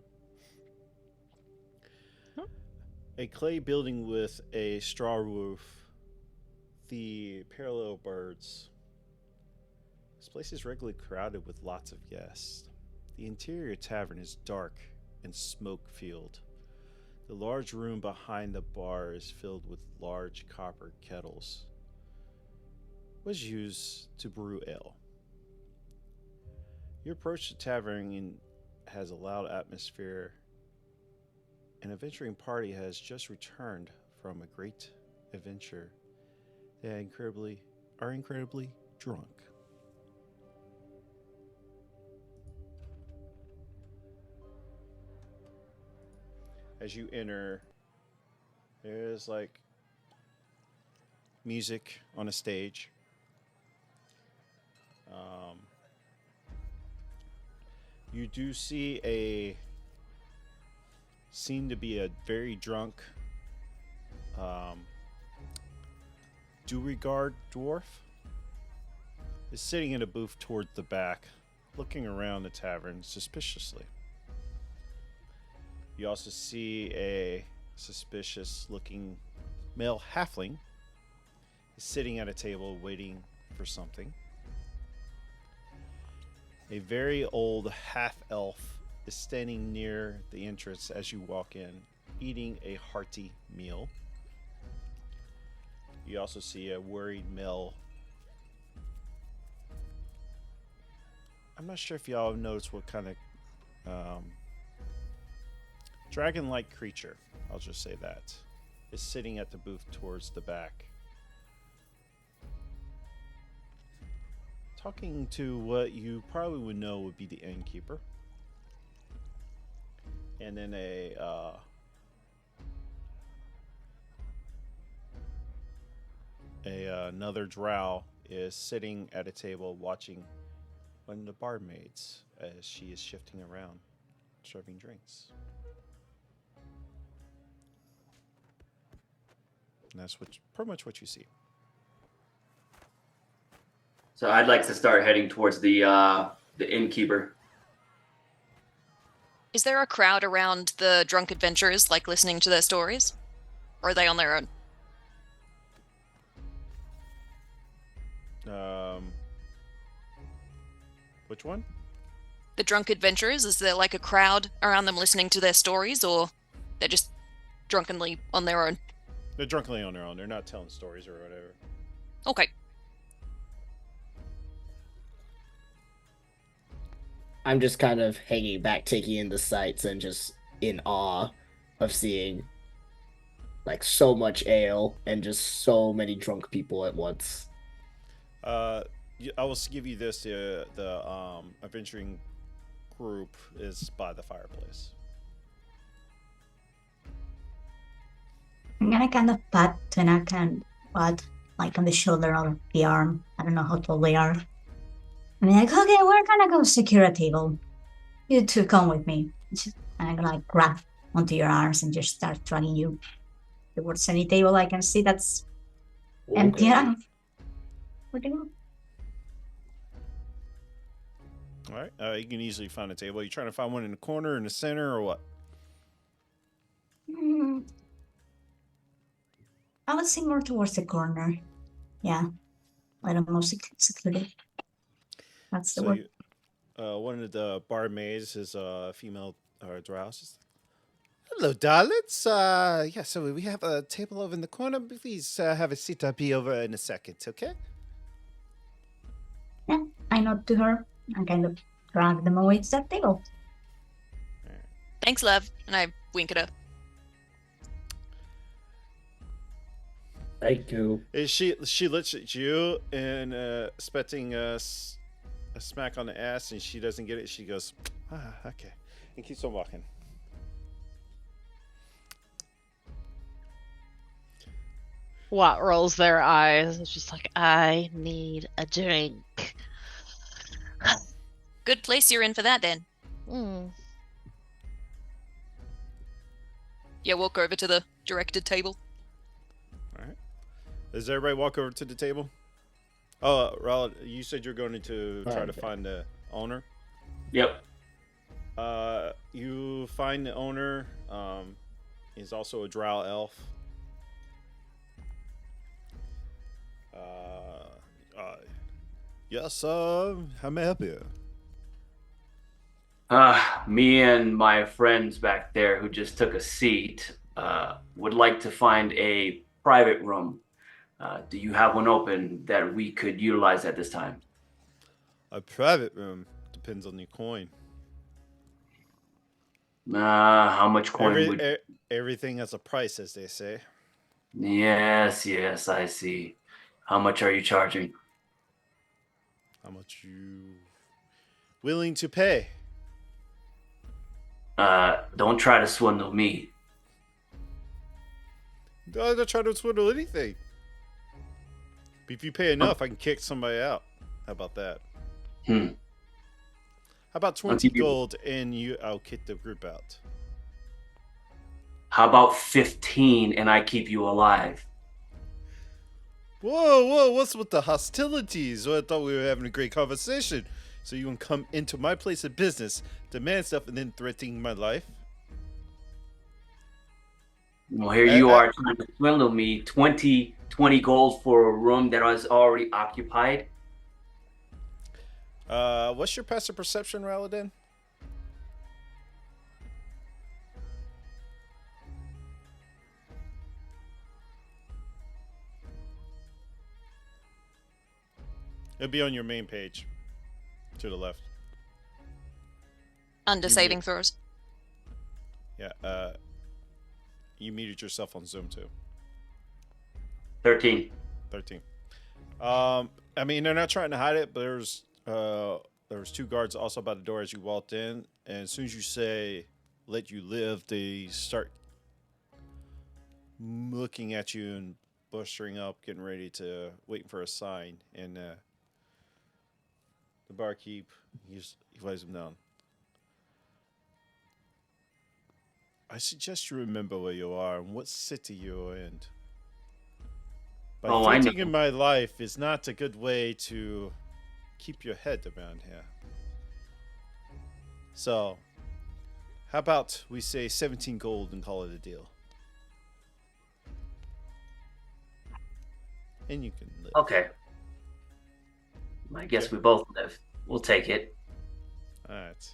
A clay building with a straw roof. The parallel birds. This place is regularly crowded with lots of guests. The interior tavern is dark and smoke-filled. The large room behind the bar is filled with large copper kettles. Was used to brew ale. You approach the tavern and has a loud atmosphere. An adventuring party has just returned from a great adventure. They are incredibly drunk. As you enter, there's like music on a stage. You do see seem to be a very drunk Duergar dwarf is sitting in a booth toward the back, looking around the tavern suspiciously. You also see a suspicious-looking male halfling sitting at a table waiting for something. A very old half-elf is standing near the entrance as you walk in, eating a hearty meal. You also see a worried male. I'm not sure if y'all have noticed what kind of dragon-like creature, I'll just say that, is sitting at the booth towards the back. Talking to what you probably would know would be the innkeeper. And then another drow is sitting at a table watching one of the barmaids as she is shifting around. serving drinks. And that's pretty much what you see. So I'd like to start heading towards the innkeeper. Is there a crowd around the drunk adventurers, like listening to their stories? Or are they on their own? Which one? The drunk adventurers, is there like a crowd around them listening to their stories, or they're just drunkenly on their own? They're drunkenly on their own. They're not telling stories or whatever. Okay. I'm just kind of hanging back, taking in the sights, and just in awe of seeing like so much ale and just so many drunk people at once. I will give you this: the adventuring group is by the fireplace. I'm gonna kind of pat Tunak and Bud, like on the shoulder or the arm. I don't know how tall they are. I'm like, okay, we're gonna go secure a table. You two come with me. And I'm gonna like grab onto your arms and just start dragging you towards any table I can see that's empty enough. Where do you go? All right. You can easily find a table. Are you trying to find one in the corner, in the center, or what? I would say more towards the corner. Yeah. I don't know, secluded. That's the word. One of the barmaids is a female drow. Hello, darlings. So we have a table over in the corner. Please have a seat. I'll be over in a second, okay? Yeah, I nod to her and kind of drag them away to that table. Thanks, love. And I wink at her. Thank you. She looks at you and expecting a smack on the ass, and she doesn't get it. She goes, okay, and keeps on walking. Watt rolls their eyes. It's just like, I need a drink. Good place you're in for that, then. Yeah, walk over to the directed table. All right. Does everybody walk over to the table? Oh, Raul, you said you're going to try to find the owner? Yep. You find the owner. He's also a drow elf. Yes, how may I help you? Me and my friends back there who just took a seat would like to find a private room. Do you have one open that we could utilize at this time? A private room depends on the coin. How much coin would... Everything has a price, as they say. Yes, I see. How much are you charging? How much you willing to pay? Don't try to swindle me. I'm not trying to swindle anything. If you pay enough, I can kick somebody out. How about that? How about 20 gold and I'll kick the group out? How about 15 and I keep you alive? Whoa, what's with the hostilities? Well, I thought we were having a great conversation. So you can come into my place of business, demand stuff, and then threatening my life? Well, here you are trying to swindle me. 20 gold for a room that was already occupied. What's your passive perception, Raladin? It'll be on your main page. To the left. Under saving throws. Yeah, you muted yourself on Zoom too. 13. I mean, they're not trying to hide it, but there was two guards also by the door as you walked in, and as soon as you say "let you live," they start looking at you and bustering up, getting ready to waiting for a sign, and the barkeep he lays them down. I suggest you remember where you are and what city you're in. I Fighting know. in my life is not a good way to keep your head around here. So, how about we say 17 gold and call it a deal? And you can live. Okay. I guess we both live. We'll take it. All right.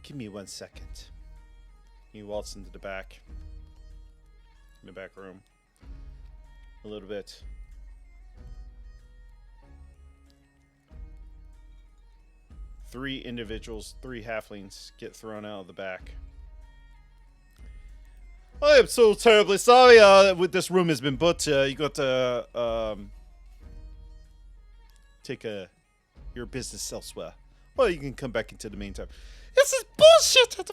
Give me 1 second. You waltz into the back. In the back room. A little bit. Three individuals, 3 halflings get thrown out of the back. I am so terribly sorry what this room has been put to. You got to take your business elsewhere. Well, you can come back into the main time. This is bullshit!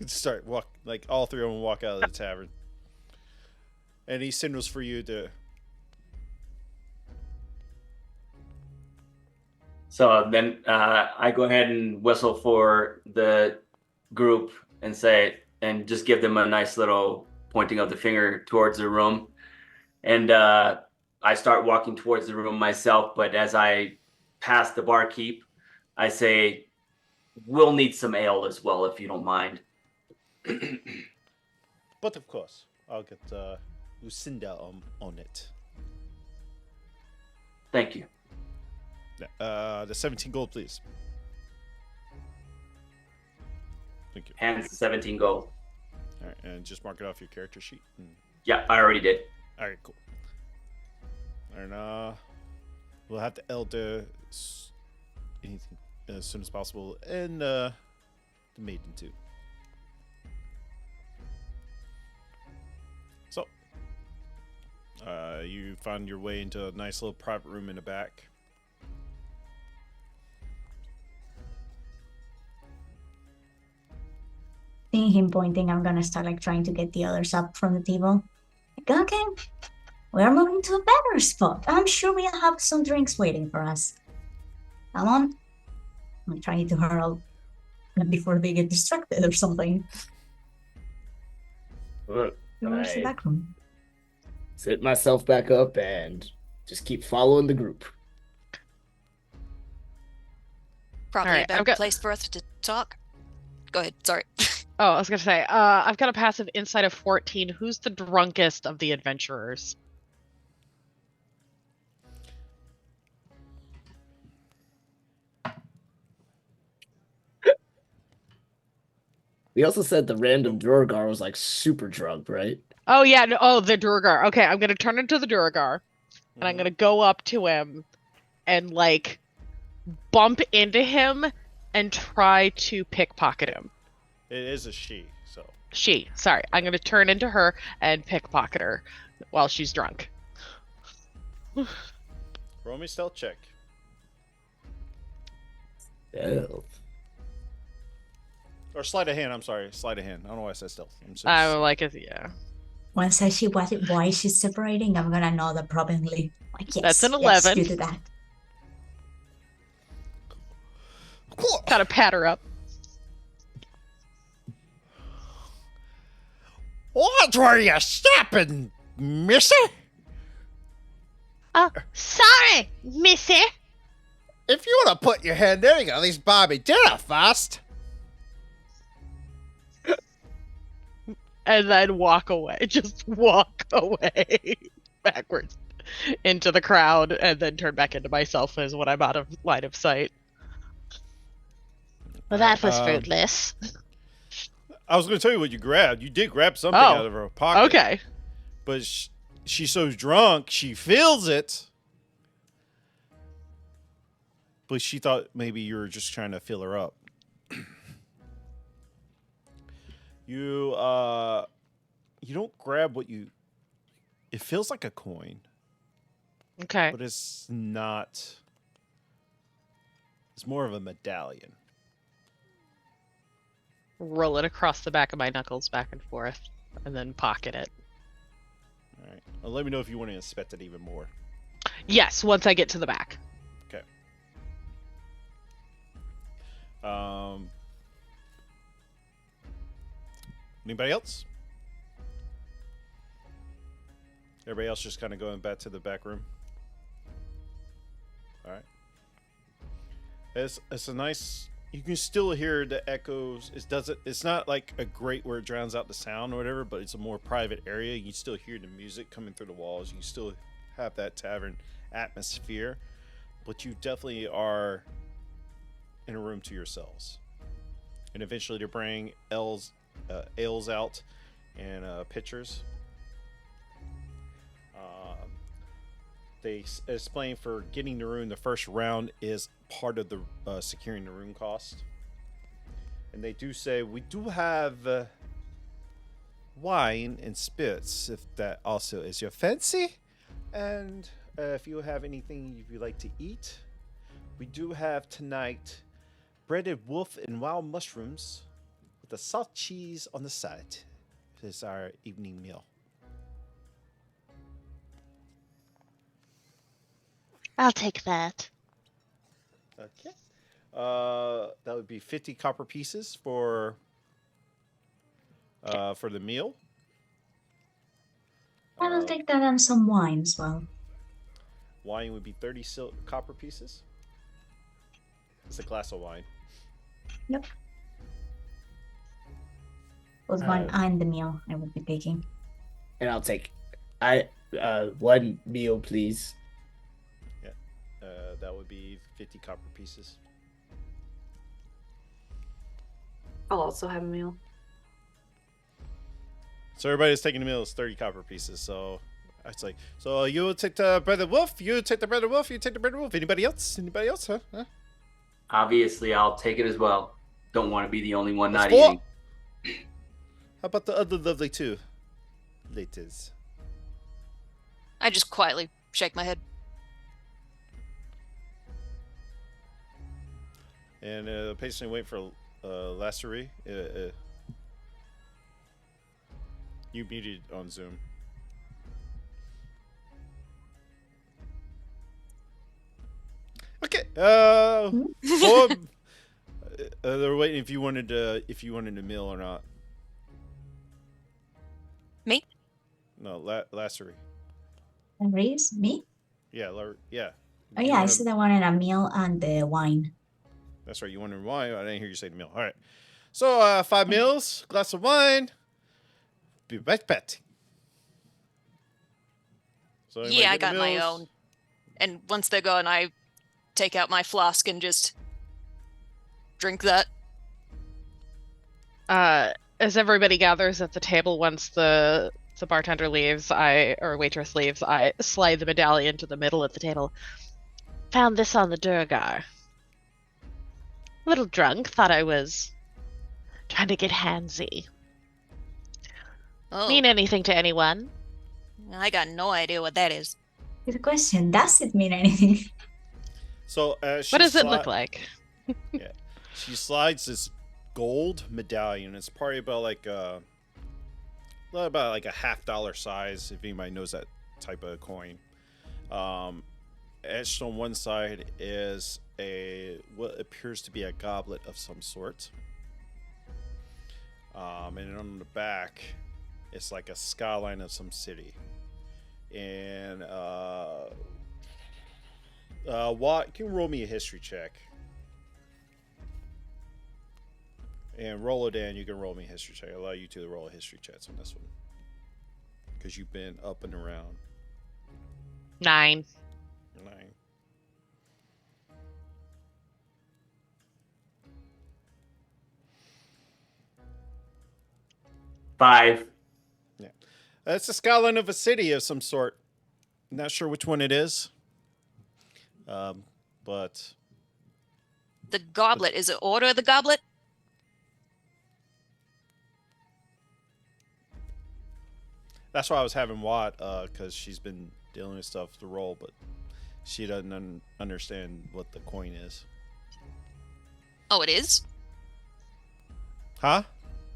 Start walk, like all 3 of them walk out of the tavern. And he signals for you to... So then I go ahead and whistle for the group and say, and just give them a nice little pointing of the finger towards the room. And I start walking towards the room myself, but as I pass the barkeep, I say, we'll need some ale as well, if you don't mind. But of course, I'll get Lucinda on it. Thank you. The 17 gold, please. Thank you. Hands the 17 gold. All right, and just mark it off your character sheet. Yeah, I already did. All right, cool. And we'll have the elder anything as soon as possible, and the maiden too. So, you find your way into a nice little private room in the back. Seeing him pointing, I'm gonna start like trying to get the others up from the table. Like, okay, we're moving to a better spot. I'm sure we'll have some drinks waiting for us. Come on. I'm trying to hurl before they get distracted or something. Where's the back room? Sit myself back up and just keep following the group. Probably Alright, a better I've got- place for us to talk. Go ahead. Sorry. Oh, I was gonna say, I've got a passive insight of 14. Who's the drunkest of the adventurers? We also said the random Durgar was like super drunk, right? Oh yeah, no, oh the Durgar. Okay, I'm gonna turn into the Durgar, and I'm gonna go up to him, and like bump into him, and try to pickpocket him. It is a she, so. Sorry, I'm gonna turn into her and pickpocket her while she's drunk. Roll me stealth check. Oh. Or sleight of hand, I'm sorry. Sleight of hand. I don't know why I said stealth. I like it, yeah. Once I see why she's separating, I'm gonna nod approvingly. Like, yes, That's an yes, 11. you do that. Gotta pat her up. What were you snapping, missy? Oh, sorry, missy. If you want to put your hand there, you gotta at least buy me dinner first. And then walk away. Just walk away backwards into the crowd, and then turn back into myself as when I'm out of line of sight. Well, that was fruitless. I was going to tell you what you grabbed. You did grab something Oh, out of her pocket. Okay. But she's so drunk, she feels it. But she thought maybe you were just trying to fill her up. You don't grab what you... It feels like a coin. Okay. But it's not... It's more of a medallion. Roll it across the back of my knuckles back and forth, and then pocket it. All right. Well, let me know if you want to inspect it even more. Yes, once I get to the back. Okay. Anybody else? Everybody else just kind of going back to the back room. All right. It's a nice. You can still hear the echoes. It's not like a great where it drowns out the sound or whatever, but it's a more private area. You can still hear the music coming through the walls. You can still have that tavern atmosphere, but you definitely are in a room to yourselves. And eventually to bring ales out and pitchers. They explain for getting the room, the first round is part of the securing the room cost. And they do say we do have wine and spirits, if that also is your fancy. And if you have anything you'd like to eat, we do have tonight breaded wolf and wild mushrooms with a salt cheese on the side. This is our evening meal. I'll take that. Okay. That would be 50 copper pieces for the meal. I will take that and some wine as well. Wine would be 30 copper pieces. It's a glass of wine. Yep. Both wine and the meal I would be taking. And I'll take one meal, please. That would be 50 copper pieces. I'll also have a meal. So everybody's taking the meal is 30 copper pieces. So it's like, so you take the breaded wolf, you take the breaded wolf, you take the breaded wolf. Anybody else? Anybody else? Huh? Obviously, I'll take it as well. Don't want to be the only one not Let's eating. How about the other lovely two ladies? I just quietly shake my head. And patiently wait for Lassery. You muted on Zoom. Okay. They're waiting if you wanted a meal or not. Me? No, Lassery. Reese? Me? Yeah, yeah. Oh yeah, I said I wanted a meal and the wine. That's right. You wanted wine. I didn't hear you say the meal. All right. So 5 meals, glass of wine. Be right back. So Yeah, I got my own. And once they're gone, I take out my flask and just drink that. As everybody gathers at the table, once the bartender leaves, or waitress leaves, I slide the medallion to the middle of the table. Found this on the Durgar. A little drunk, thought I was trying to get handsy. Oh, Mean anything to anyone? I got no idea what that is. Good question. Does it mean anything? So what does it look like? Yeah, she slides this gold medallion. It's probably about like a $50 size, if anybody knows that type of coin. Etched on one side is what appears to be a goblet of some sort. And on the back, it's like a skyline of some city. And what can you roll me a history check? And Rolodan, you can roll me a history check. I allow you to roll a history check on this one, because you've been up and around. 9. 9. Five. Yeah, it's a skyline of a city of some sort. Not sure which one it is, but The goblet. Is it Order of the Goblet? that's why I was having Watt, because she's been dealing with stuff to roll, but she doesn't understand what the coin is. Oh, it is? Huh?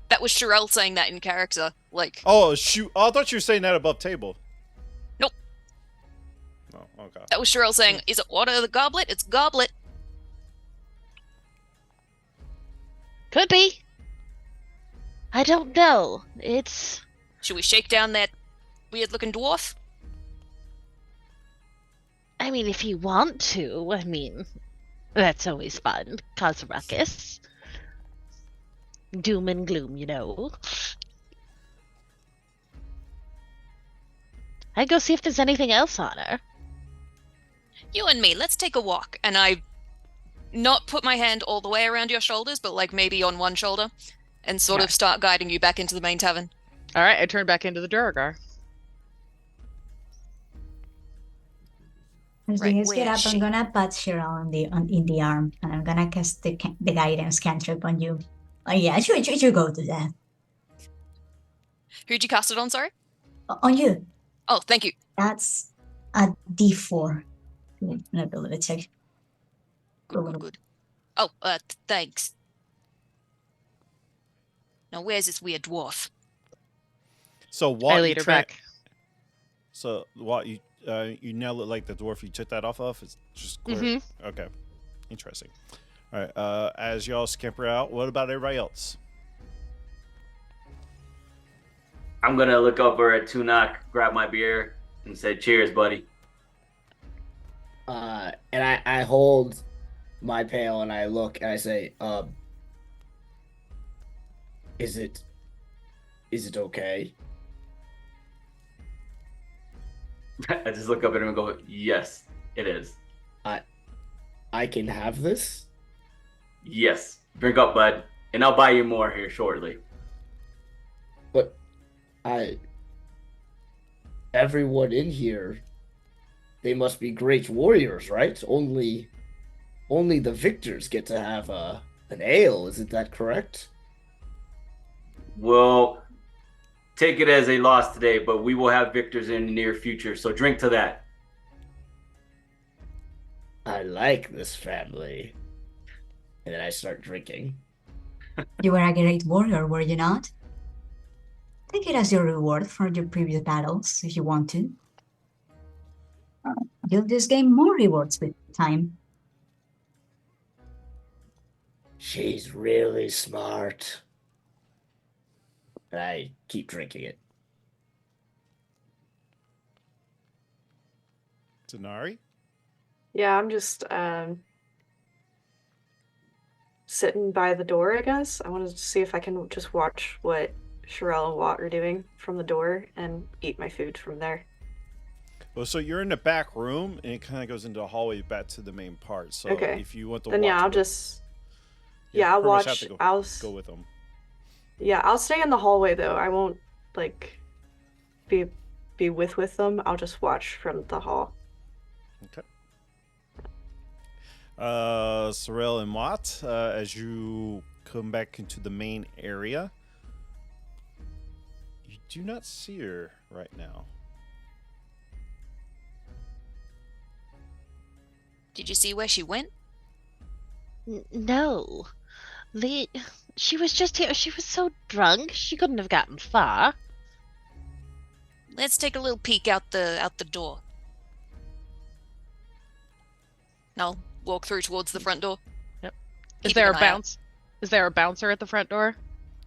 That was Sherelle saying that in character. Like, Oh, shoot. Oh, I thought you were saying that above table. Nope. Oh, okay. that was Sherelle saying, is it Order of the Goblet? It's Goblet. Could be. I don't know. It's... Should we shake down that weird-looking dwarf? I mean, if you want to, that's always fun. Cause a ruckus. Doom and gloom, you know. I'd go see if there's anything else on her. You and me, let's take a walk. And I not put my hand all the way around your shoulders, but like maybe on one shoulder, and sort of start guiding you back into the main tavern. All right, I turn back into the Duragar. As Right, you guys where get is up, she? I'm gonna pat Cheryl in the arm, and I'm gonna cast the guidance cantrip on you. Oh yeah, you go to that. Who'd you cast it on, sorry? On you. Oh, thank you. That's a D4. An ability check. Good. Oh, thanks. Now, where's this weird dwarf? So what? I lead her back. So what you now look like the dwarf you took that off of? It's just clear. Okay, interesting. All right. As y'all scamper out, what about everybody else? I'm gonna look over at Tunak, grab my beer, and say, "Cheers, buddy." And I hold my pail and I look and I say, is it okay? I just look up at him and go, "Yes, it is. I can have this? Yes. Drink up, bud, and I'll buy you more here shortly." But everyone in here, they must be great warriors, right? Only the victors get to have an ale, isn't that correct? We'll take it as a loss today, but we will have victors in the near future, so drink to that. I like this family. And then I start drinking. You were a great warrior, were you not? Take it as your reward for your previous battles, if you want to. You'll just gain more rewards with time. She's really smart. And I keep drinking it. Denari? Yeah, I'm just sitting by the door, I guess. I wanted to see if I can just watch what Sherelle and Watt are doing from the door and eat my food from there. Well, so you're in the back room, and it kind of goes into a hallway back to the main part. So Okay. if you want to Then watch, yeah, I'll it, just you I'll pretty much have watch. to I'll go with them. Yeah, I'll stay in the hallway though. I won't like be with them. I'll just watch from the hall. Okay. Sorrel and Watt, as you come back into the main area, you do not see her right now. Did you see where she went? No. She was just here. She was so drunk, she couldn't have gotten far. Let's take a little peek out the door. And I'll walk through towards the front door. Yep. Is Keeping there an a eye out. bounce? Is there a bouncer at the front door?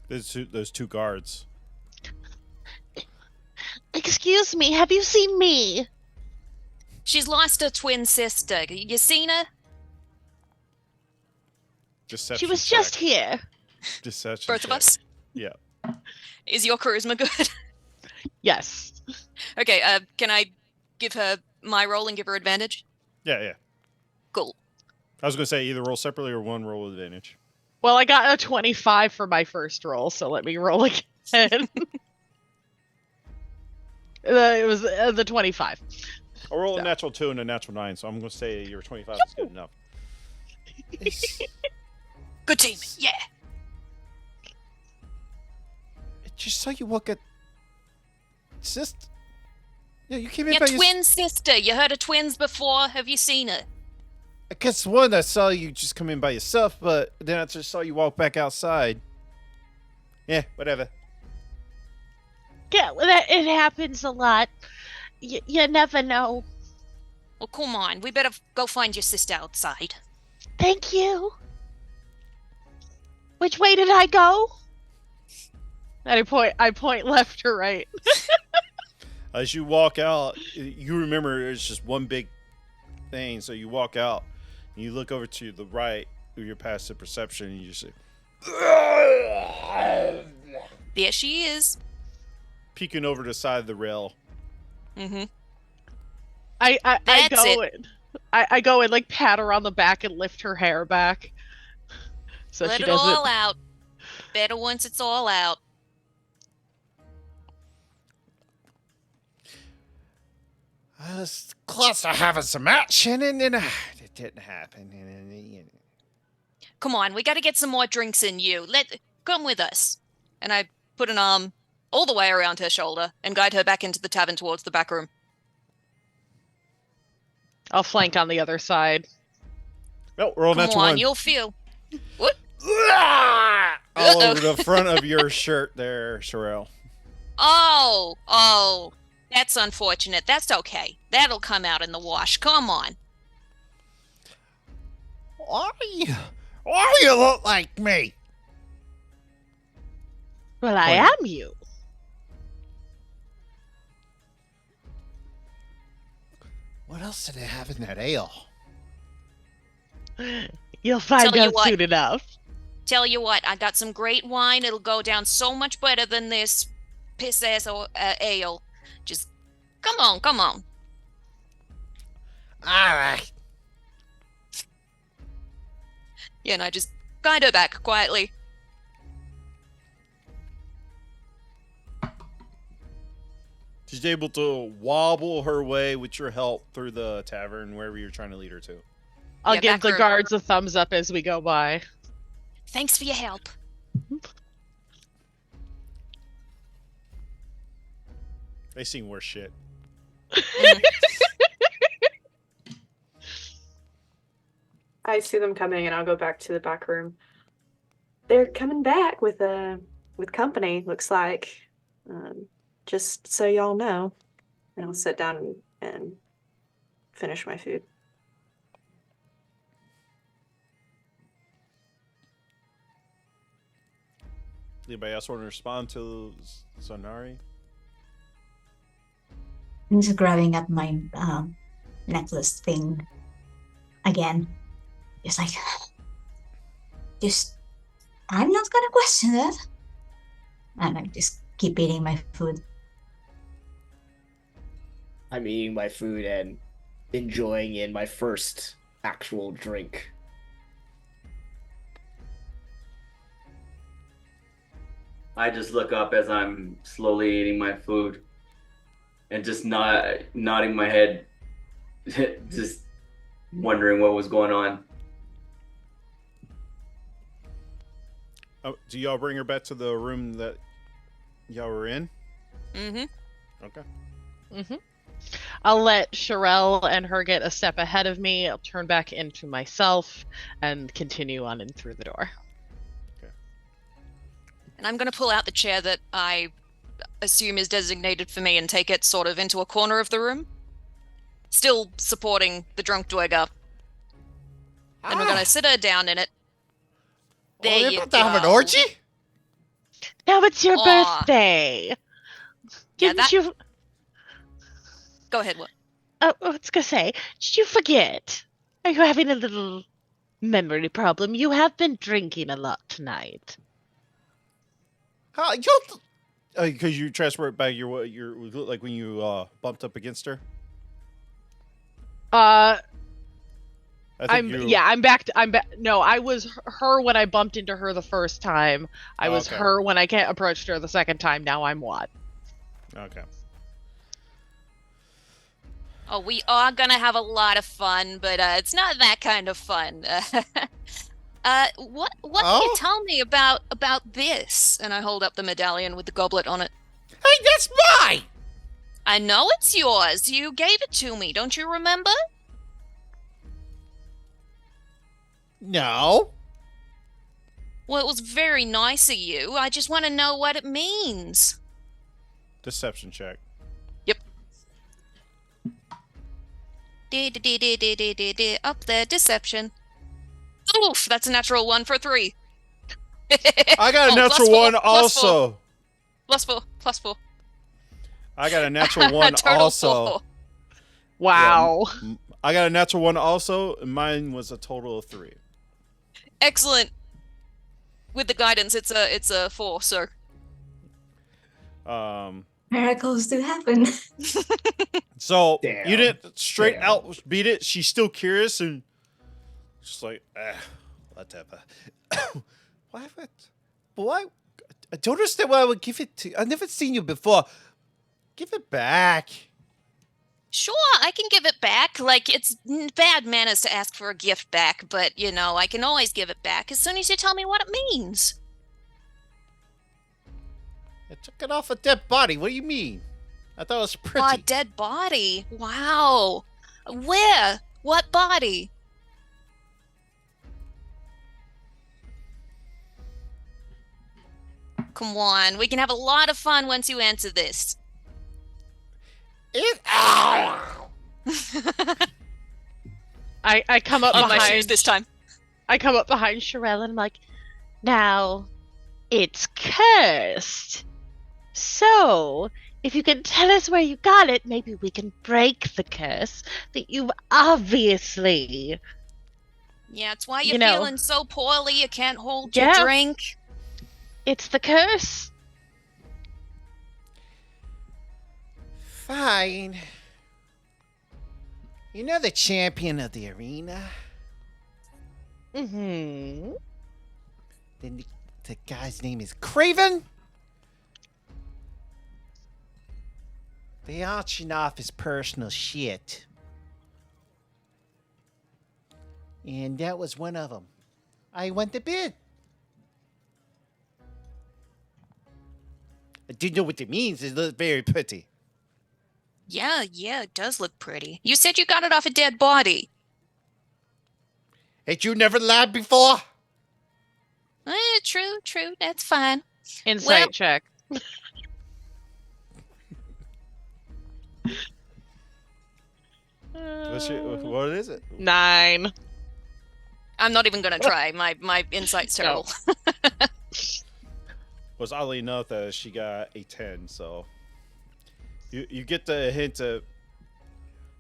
There's two guards. Excuse me, have you seen me? She's lost her twin sister. You seen her? Deception She was check. just here. Deception Both of check. us? Yeah. Is your charisma good? Yes. Okay, can I give her my roll and give her advantage? Yeah. Cool. I was going to say either roll separately or one roll advantage. Well, I got a 25 for my first roll, so let me roll again. It was the 25. I rolled a So. natural 2 and a natural 9, so I'm going to say your 25 is good enough. Good team, yeah. I just saw you walk at... Sister? Yeah, you came in Your by twin sister. You heard of twins before? Have you seen her? I guess one, I saw you just come in by yourself, but then I just saw you walk back outside. Yeah, whatever. Yeah, well, it happens a lot. You never know. Well, come on. We better go find your sister outside. Thank you. Which way did I go? And I point left to right. As you walk out, you remember it's just one big thing. So you walk out, and you look over to the right with your passive perception, and you just say, There she is. peeking over the side of the rail. Mm-hmm. I go and like pat her on the back and lift her hair back. So Let she it doesn't. all out. Better once it's all out. I was close to having some action, and then it didn't happen. Come on, we got to get some more drinks in you. Come with us. And I put an arm all the way around her shoulder and guide her back into the tavern towards the back room. I'll flank on the other side. No, roll Come that on, one. you'll feel. What? All over the front of your shirt there, Sherelle. Oh, that's unfortunate. That's okay. That'll come out in the wash. Come on. Why you look like me? Well, I am you. What else did they have in that ale? You'll find Tell you out what. soon enough. Tell you what, I got some great wine. It'll go down so much better than this piss-ass ale. Just, come on. All right. Yeah, and I just guide her back quietly. She's able to wobble her way with your help through the tavern, wherever you're trying to lead her to. I'll Yeah, give back the room. guards a thumbs up as we go by. Thanks for your help. They seen worse shit. I see them coming, and I'll go back to the back room. They're coming back with company. Looks like, just so y'all know. And I'll sit down and finish my food. Anybody else want to respond to Sonari? I'm just grabbing at my necklace thing again. Just like, I'm not gonna question that. And I just keep eating my food. I'm eating my food and enjoying in my first actual drink. I just look up as I'm slowly eating my food and just nodding my head, just wondering what was going on. Oh, do y'all bring her back to the room that y'all were in? Mm-hmm. Okay. Mm-hmm. I'll let Sherelle and her get a step ahead of me. I'll turn back into myself and continue on in through the door. And I'm going to pull out the chair that I assume is designated for me and take it sort of into a corner of the room. Still supporting the drunk Dwegger. And we're going to sit her down in it. There you're you about to have an go. orgy? Now it's your Aw. birthday. Yeah, Didn't you? Go ahead, what? I was gonna say, did you forget? Are you having a little memory problem? You have been drinking a lot tonight. How because you transport back your like when you bumped up against her. I'm you- back. I'm back. No, I was her when I bumped into her the first time. I was Okay. her when I approached her the second time. Now I'm what? Okay. Oh, we are going to have a lot of fun, but it's not that kind of fun. What can you tell me about this? And I hold up the medallion with the goblet on it. Hey, that's mine. I know it's yours. You gave it to me. Don't you remember? No. Well, it was very nice of you. I just want to know what it means. Deception check. Yep. Up there, deception. Oof, that's a natural 1 for 3. I got a Oh, natural +4, one +4, also. +4. I got a natural one Total also. 4. Wow. I got a natural one also, and mine was a total of 3. Excellent. With the guidance, it's a 4. So Miracles do happen. So Damn. you didn't straight Damn. out beat it. She's still curious and just like, whatever. Why would? Why? I don't understand why I would give it to. I've never seen you before. Give it back. sure, I can give it back. Like, it's bad manners to ask for a gift back, but, you know, I can always give it back as soon as you tell me what it means. I took it off a dead body. What do you mean? I thought it was pretty. Oh, a dead body. Wow. Where? What body? Come on, we can have a lot of fun once you answer this. I come up On my shoes behind this time. I come up behind Sherelle and I'm like, now it's cursed. So if you can tell us where you got it, maybe we can break the curse that you've obviously. Yeah, it's why you're You know. feeling so poorly you can't hold your Yeah. drink. It's the curse. Fine. You're the champion of the arena. Mm-hmm. Then the guy's name is Craven. They auction off his personal shit. And that was one of them. I went to bid. I didn't know what it means. It looked very pretty. Yeah, it does look pretty. You said you got it off a dead body. Ain't you never lied before? True, that's fine. Insight Well- check. What is it? 9. I'm not even gonna try. My insight's terrible. Was oddly enough that she got a 10, so you get the hint of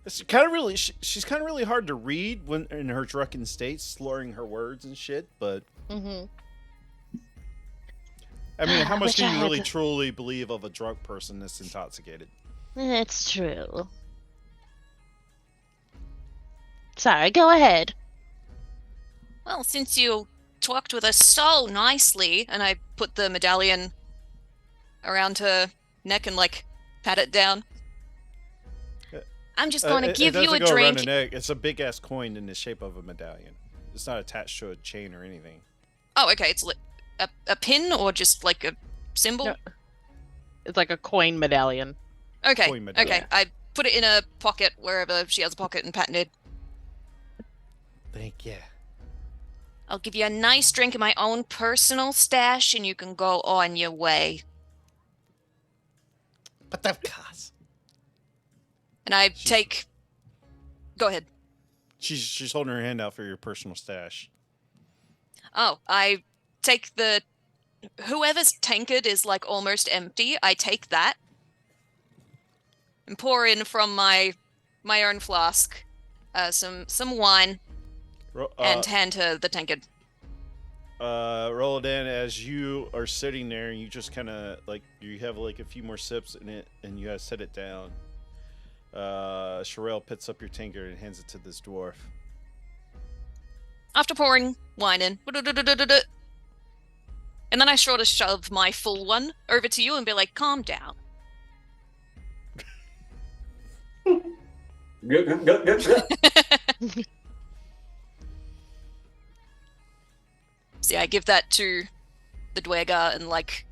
it's kind of really she's kind of really hard to read when in her drunken state, slurring her words and shit. But Mm-hmm. I mean, how much Wish can I you had really the- truly believe of a drunk person that's intoxicated? It's true. Sorry, go ahead. Well, since you talked with us so nicely, and I put the medallion around her neck and like pat it down, I'm just going to give you a go around drink. the neck. It's a big ass coin in the shape of a medallion. It's not attached to a chain or anything. Oh, okay. It's a pin or just like a symbol. No. It's like a coin medallion. Okay. Coin medallion. Okay. I put it in a pocket wherever she has a pocket and patented. Thank you. I'll give you a nice drink in my own personal stash, and you can go on your way. But of course. And I take. Go ahead. She's holding her hand out for your personal stash. Oh, I take the. Whoever's tankard is like almost empty. I take that and pour in from my own flask, some wine, and hand her the tankard. Roll it in as you are sitting there, and you just kind of like you have like a few more sips in it, and you guys set it down. Sherelle picks up your tankard and hands it to this dwarf. After pouring wine in, and then I sort of shove my full one over to you and be like, "Calm down." See, I give that to the Dwerga and like,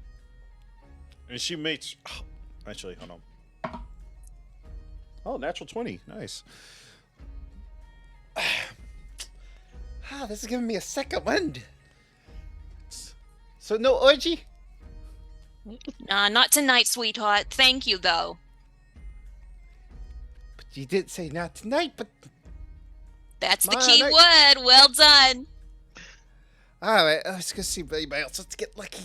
And she makes. Oh, actually, hold on. Oh, natural 20. Nice. Ah, this is giving me a second wind. So no orgy? not tonight, sweetheart. Thank you, though. But you did say not tonight, but That's the My key night. word. Well done. All right, let's go see anybody else. Let's get lucky.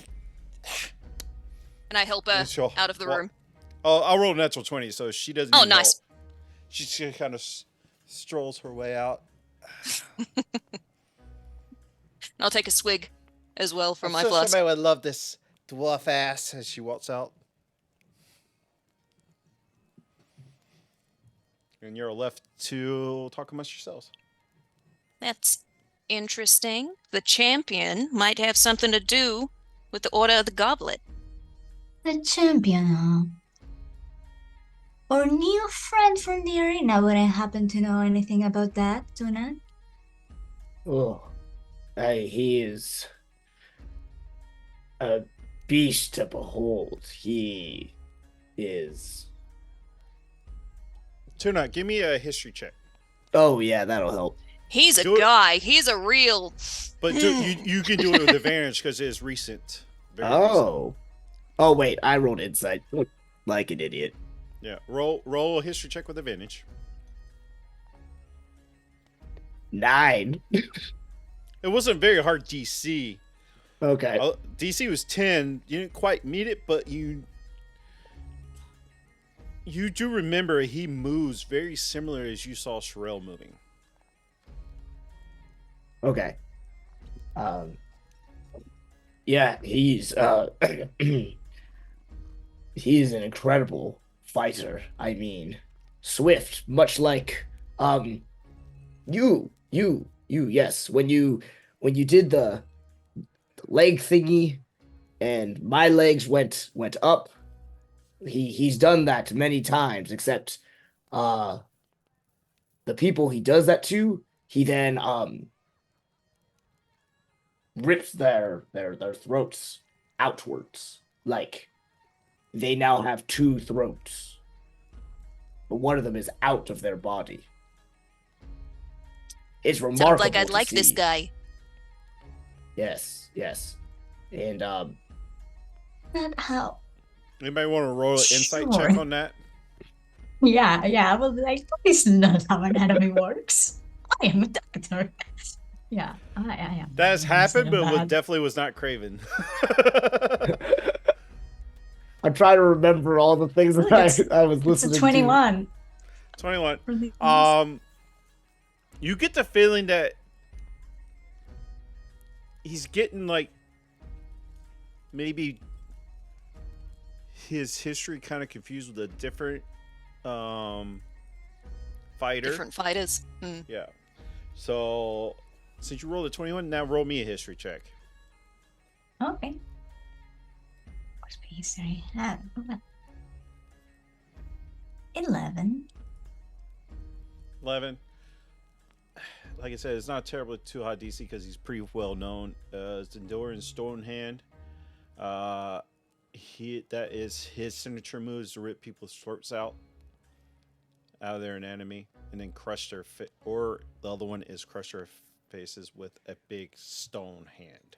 And I help her Sure. out of the room. Oh, I'll roll a natural 20, so she doesn't Oh, need nice. help. She just kind of strolls her way out. And I'll take a swig as well from my I'm sure flask. somebody would love this dwarf ass as she walks out. And you're left to talk amongst yourselves. That's interesting. The champion might have something to do with the Order of the Goblet. The champion, huh? Our new friend from the arena wouldn't happen to know anything about that, Tuna? Oh, he is a beast to behold. He is. Tuna, give me a history check. Oh yeah, that'll help. He's a Do it. guy. He's a real... But you can do it with advantage because it is recent. Very recent. Oh wait, I rolled insight like an idiot. Yeah, roll a history check with advantage. 9. It wasn't very hard DC. Okay. DC was 10. You didn't quite meet it, but you do remember he moves very similar as you saw Sherelle moving. Okay. Yeah, he's he's an incredible fighter. I mean, swift, much like you, yes. When you did the leg thingy and my legs went up, he's done that many times, except the people he does that to, he then rips their throats outwards. Like they now have 2 throats. But one of them is out of their body. It's remarkable. Sounds like I'd to like this see. guy. Yes. And Not how. Anybody want to roll an insight Sure. check on that? Yeah, I will be like, this is not how anatomy works. I am a doctor. Yeah, I am. That has happened, but it Bad. definitely was not Craven. I'm trying to remember all the things that I was It's listening a to. 21. 21. Really You get the feeling that he's getting like maybe his history kind of confused with a different fighter. Different fighters. Mm. Yeah. So since you rolled a 21, now roll me a history check. Okay. What's my history? 11. 11. Like I said, it's not terribly too high DC because he's pretty well known. Zendoran Stonehand. That is his signature move, is to rip people's throats out of their anatomy and then crush their or the other one is crush their faces with a big stone hand.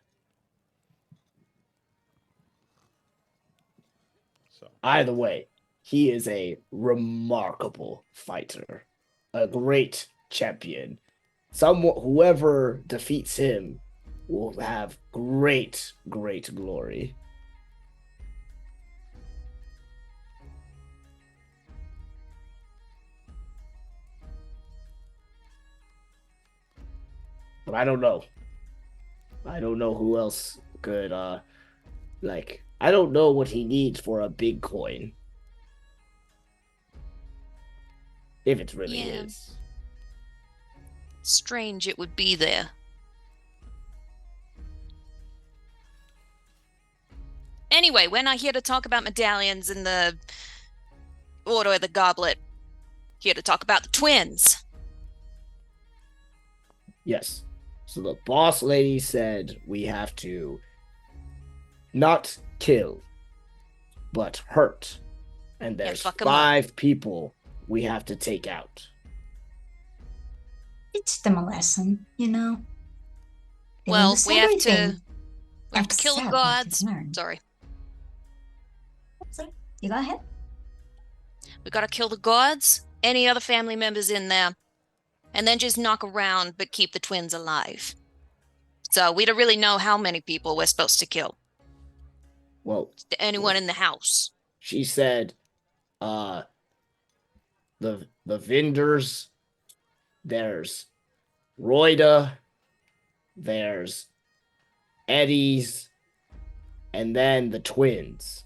So Either way, he is a remarkable fighter, a great champion. Whoever defeats him will have great glory. But I don't know. I don't know who else could I don't know what he needs for a big coin. If it's really Yeah. his. Strange it would be there. Anyway, we're not here to talk about medallions and the Order of the Goblet. Here to talk about the twins. Yes. So the boss lady said we have to not kill, but hurt. And there's fuck 'em up. 5 people we have to take out. Teach them a lesson, you know? They Well, lose we have to everything kill the except what gods. they learn. Sorry. Sorry, you go ahead. We gotta kill the gods, any other family members in there, and then just knock around but keep the twins alive. So we don't really know how many people we're supposed to kill. Well, Anyone in the house. she said, the vendors, there's Roida, there's Eddie's, and then the twins.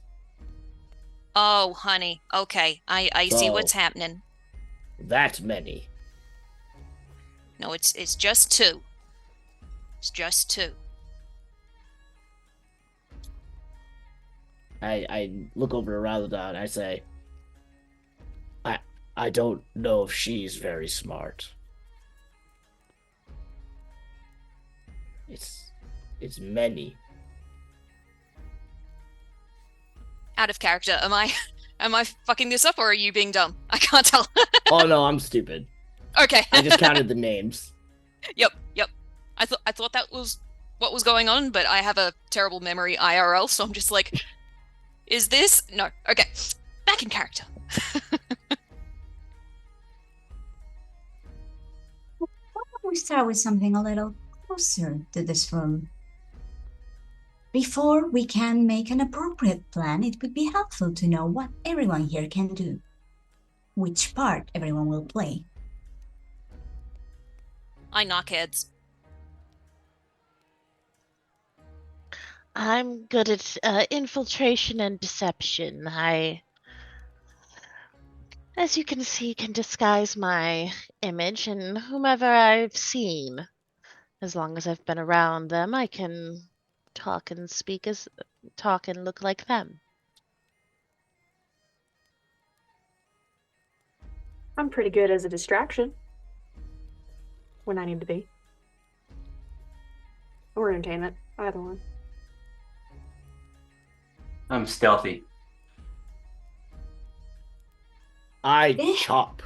Oh, honey. Okay, I see what's So- happening. That many. No, it's just two. It's just two. I look over to Raladan and I say, I don't know if she's very smart. It's many. Out of character. Am I fucking this up, or are you being dumb? I can't tell. Oh no, I'm stupid. Okay. I just counted the names. Yep. I thought that was what was going on, but I have a terrible memory IRL, so I'm just like, is this? No. Okay. Back in character. Why don't we start with something a little closer to this room? Before we can make an appropriate plan, it would be helpful to know what everyone here can do, which part everyone will play. I knock heads. I'm good at infiltration and deception. As you can see, can disguise my image and whomever I've seen. As long as I've been around them, I can talk and look like them. I'm pretty good as a distraction when I need to be. Or entertainment, either one. I'm stealthy. I chop.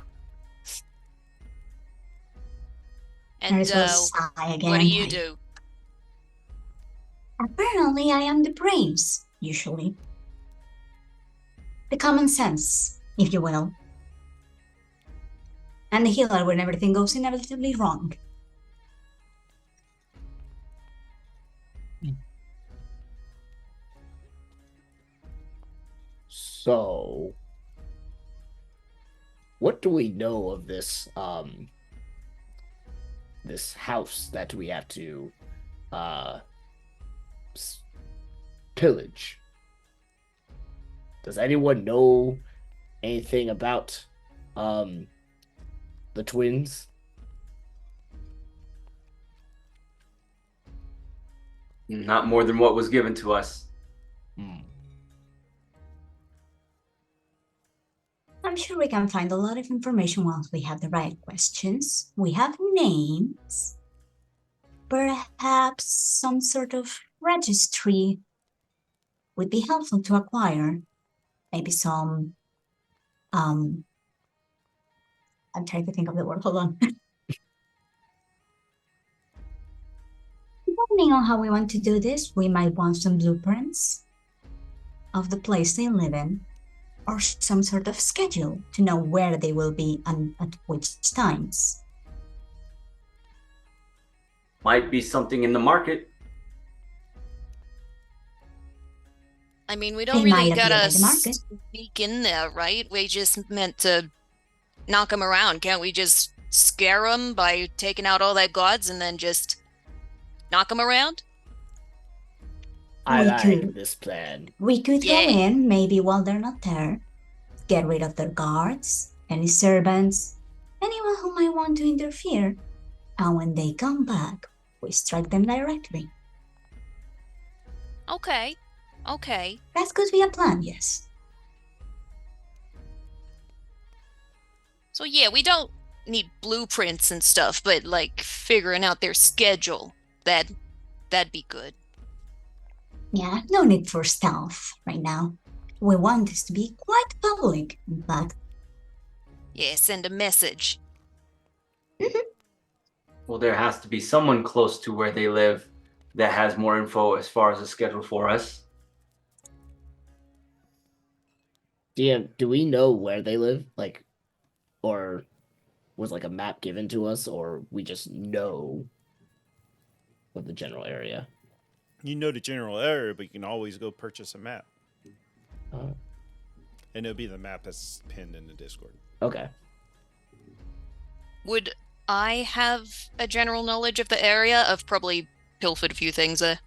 And There is no sigh again. what do you do? Apparently, I am the brains, usually. The common sense, if you will. And the healer when everything goes inevitably wrong. So, what do we know of this this house that we have to pillage? Does anyone know anything about the twins? Not more than what was given to us. I'm sure we can find a lot of information once we have the right questions. We have names. Perhaps some sort of registry would be helpful to acquire. Maybe some, I'm trying to think of the word, hold on. Depending on how we want to do this, we might want some blueprints of the place they live in, or some sort of schedule to know where they will be and at which times. Might be something in the market. I mean, we They don't really might appear gotta by the market. sneak in there, right? We just meant to knock them around. Can't we just scare them by taking out all their guards and then just knock them around? I We like could- this plan. We could Yeah. go in, maybe while they're not there, get rid of their guards, any servants, anyone who might want to interfere, and when they come back, we strike them directly. Okay. That could be a plan, yes. So yeah, we don't need blueprints and stuff, but like figuring out their schedule, that'd be good. Yeah, no need for stealth right now. We want this to be quite public, in fact. Yeah, send a message. Well, there has to be someone close to where they live that has more info as far as the schedule for us. DM, do we know where they live? Like, or was like a map given to us, or we just know? of the general area. You know the general area, but you can always go purchase a map. Oh, And it'll be the map that's pinned in the Discord. okay. Would I have a general knowledge of the area? I've probably pilfered a few things there.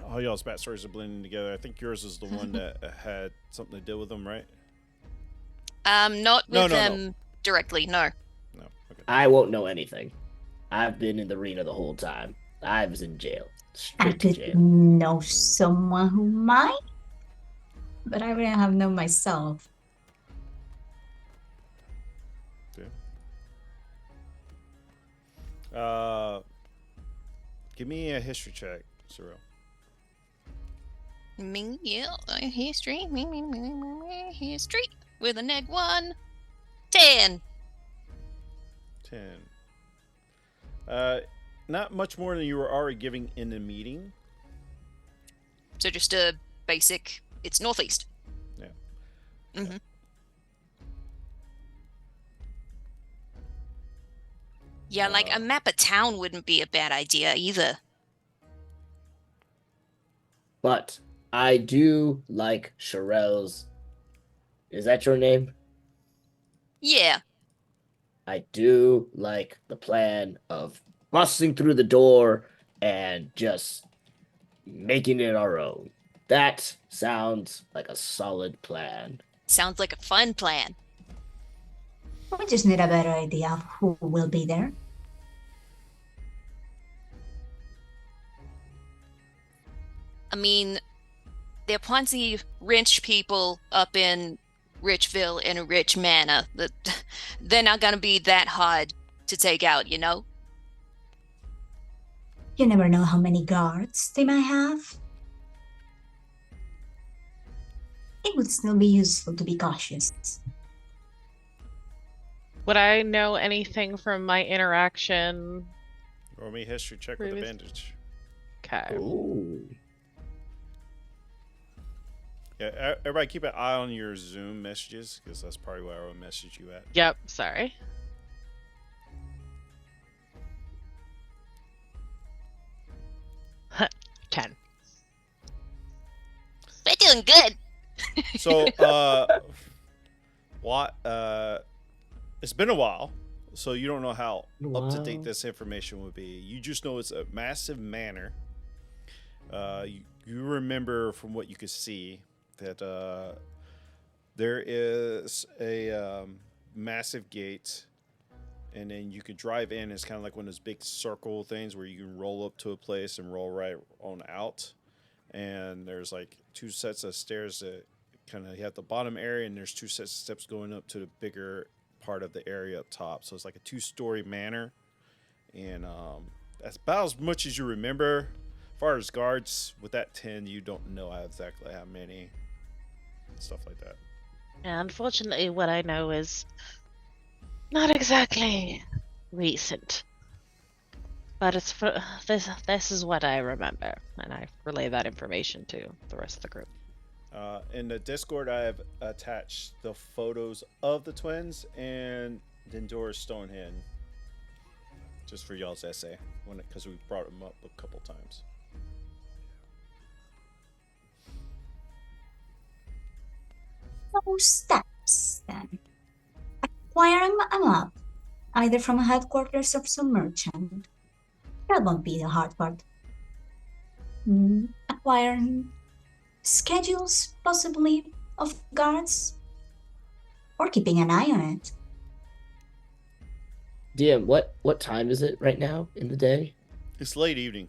All y'all's backstories are blending together. I think yours is the one that had something to do with them, right? Not with No. them directly, no. No. Okay. I won't know anything. I've been in the arena the whole time. I was in jail. I Straight to could jail. know someone who might, but I wouldn't have known myself. Give me a history check, Cyril. History. History. With a -1. 10. 10. Not much more than you were already giving in the meeting. So just a basic, it's northeast. Yeah. Mm-hmm. Yeah, like a map of town wouldn't be a bad idea either. But I do like Sherelle's. Is that your name? Yeah. I do like the plan of busting through the door and just making it our own. That sounds like a solid plan. Sounds like a fun plan. We just need a better idea of who will be there. I mean, there are plenty of rich people up in Richville in a rich manor. They're not gonna be that hard to take out, you know? You never know how many guards they might have. It would still be useful to be cautious. Would I know anything from my interaction? Roll me a history check with advantage. Okay. Ooh. Yeah, everybody keep an eye on your Zoom messages, because that's probably where I will message you at. Yep, sorry. Huh, 10. We're doing good. So, it's been a while, so you don't know how up to date this information would be. You just know it's a massive manor. You remember from what you could see that there is a massive gate, and then you could drive in. It's kind of like one of those big circle things where you can roll up to a place and roll right on out. And there's like 2 sets of stairs that kind of, you have the bottom area, and there's 2 sets of steps going up to the bigger part of the area up top. So it's like a 2-story manor, and that's about as much as you remember. As far as guards, with that 10, you don't know exactly how many, stuff like that. Yeah, unfortunately, what I know is not exactly recent. But it's for this is what I remember, and I relay that information to the rest of the group. In the Discord, I have attached the photos of the twins and Dendora's Stonehenge, just for y'all's essay, because we brought them up a couple times. So steps, then. Acquiring a map, either from a headquarters of some merchant. That won't be the hard part. Acquiring schedules, possibly, of guards, or keeping an eye on it. DM, what time is it right now in the day? It's late evening.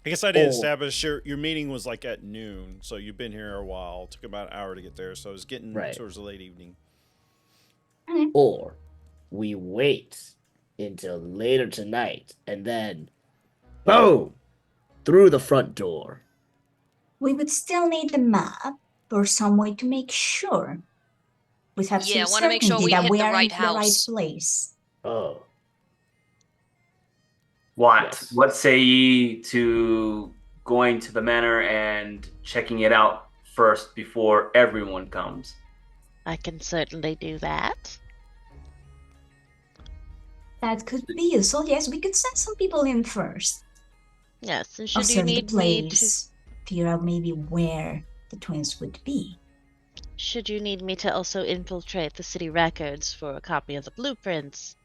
I guess I didn't establish your meeting was like at noon, so you've been here a while. It took about an hour to get there, so it's getting towards the late evening. Or we wait until later tonight and then boom, through the front door. We would still need the map or some way to make sure. We have some want to make sure certainty we that hit we the are right in the right house. place. Oh. What say ye to going to the manor and checking it out first before everyone comes? I can certainly do that. That could be useful. Yes, we could send some people in first. Yes, and should you Observe the need me to place, figure out maybe where the twins would be. should you need me to also infiltrate the city records for a copy of the blueprints,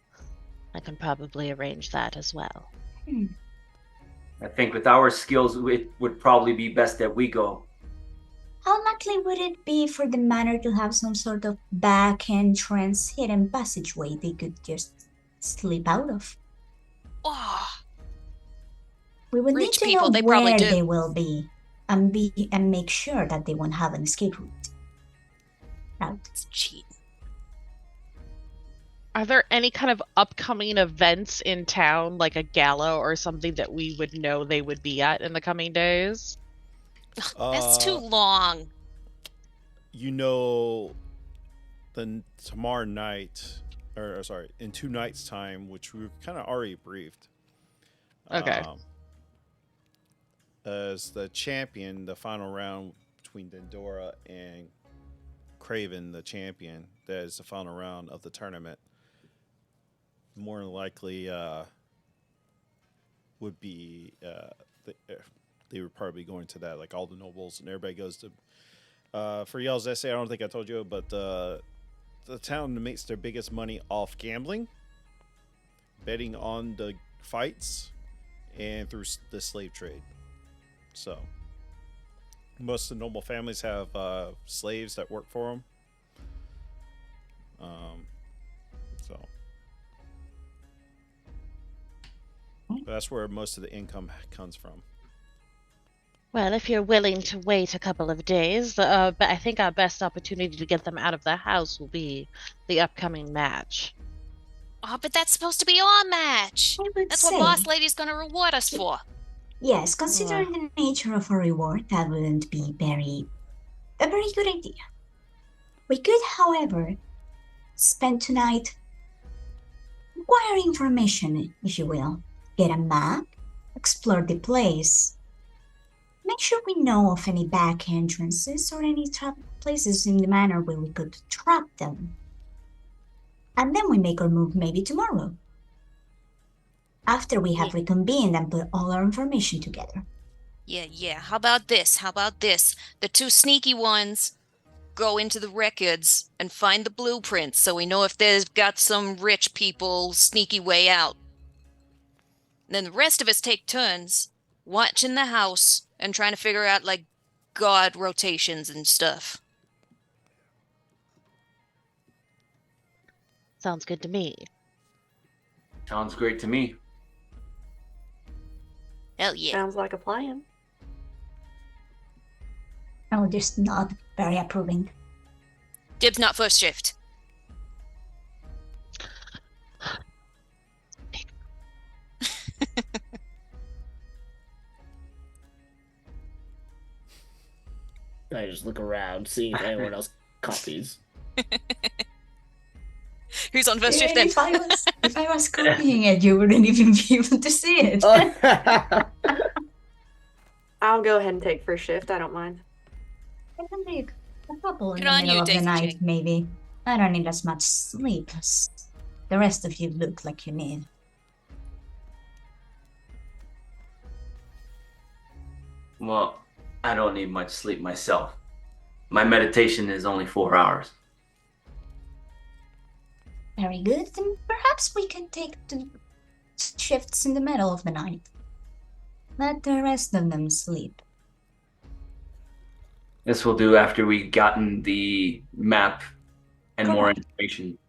I can probably arrange that as well. I think with our skills, it would probably be best that we go. How likely would it be for the manor to have some sort of back entrance, hidden passageway they could just slip out of? Oh, We would need Rich to people, know they probably where do. they will be and make sure that they won't have an escape route. it's cheap. Are there any kind of upcoming events in town, like a gala or something that we would know they would be at in the coming days? That's too long. You know, tomorrow night, or sorry, in 2 nights' time, which we were kind of already briefed. Okay. As the champion, the final round between Dendora and Craven, the champion, that is the final round of the tournament. More than likely, would be they would probably be going to that. Like all the nobles and everybody goes to. For y'all's essay, I don't think I told you, but the town makes their biggest money off gambling, betting on the fights, and through the slave trade. So most of the noble families have slaves that work for them. So that's where most of the income comes from. Well, if you're willing to wait a couple of days, but I think our best opportunity to get them out of the house will be the upcoming match. Oh, but that's supposed to be our match. I would That's say, what Boss Lady's gonna reward us for. yes, considering the nature of a reward, that wouldn't be a very good idea. We could, however, spend tonight acquiring information, if you will. Get a map, explore the place, make sure we know of any back entrances or any trap places in the manor where we could trap them. And then we make our move maybe tomorrow, after we have reconvened and put all our information together. Yeah. How about this? The 2 sneaky ones go into the records and find the blueprints so we know if they've got some rich people sneaky way out. Then the rest of us take turns watching the house and trying to figure out, like, guard rotations and stuff. Sounds good to me. Sounds great to me. Hell yeah. Sounds like a plan. Oh, just not very approving. Dib's not first shift. I just look around, seeing if anyone else copies. Who's on first shift then? If I was copying it, you wouldn't even be able to see it. I'll go ahead and take first shift. I don't mind. I can take a couple in Good the on middle you, of the Daisy night, Jane. maybe. I don't need as much sleep as the rest of you look like you need. Well, I don't need much sleep myself. My meditation is only 4 hours. Very good. Then perhaps we can take the shifts in the middle of the night. Let the rest of them sleep. This will do after we've gotten the map and more Correct. information.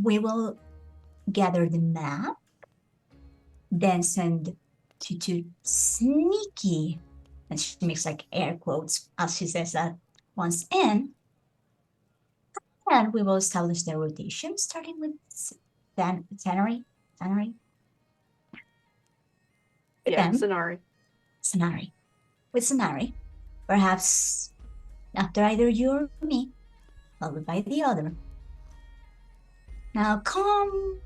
We will gather the map, then send to sneaky, and she makes like air quotes as she says that once in, and we will establish the rotation starting with Zanari. Yeah, Then- Zanari. Sanari. With Sanari, perhaps after either you or me, followed by the other. Now come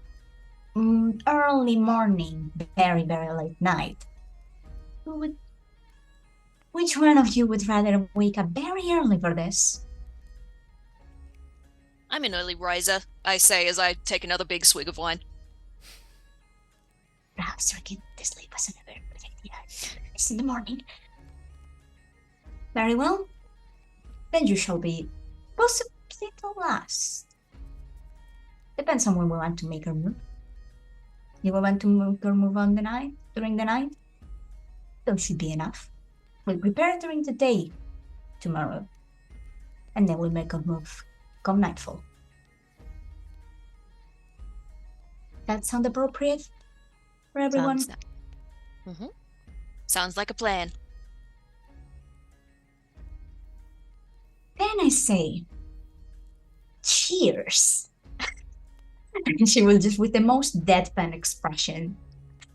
early morning, very, very late night. Which one of you would rather wake up very early for this? I'm an early riser, I say as I take another big swig of wine. perhaps drinking this late wasn't a very good idea. It's in the morning. Very well. Then you shall be possibly the last. Depends on when we want to make our move. You will want to make our move on the night, during the night? That should be enough. We'll prepare during the day tomorrow. And then we'll make a move come nightfall. That sound appropriate for everyone? Sounds like a plan. Then I say, cheers. And she will just, with the most deadpan expression,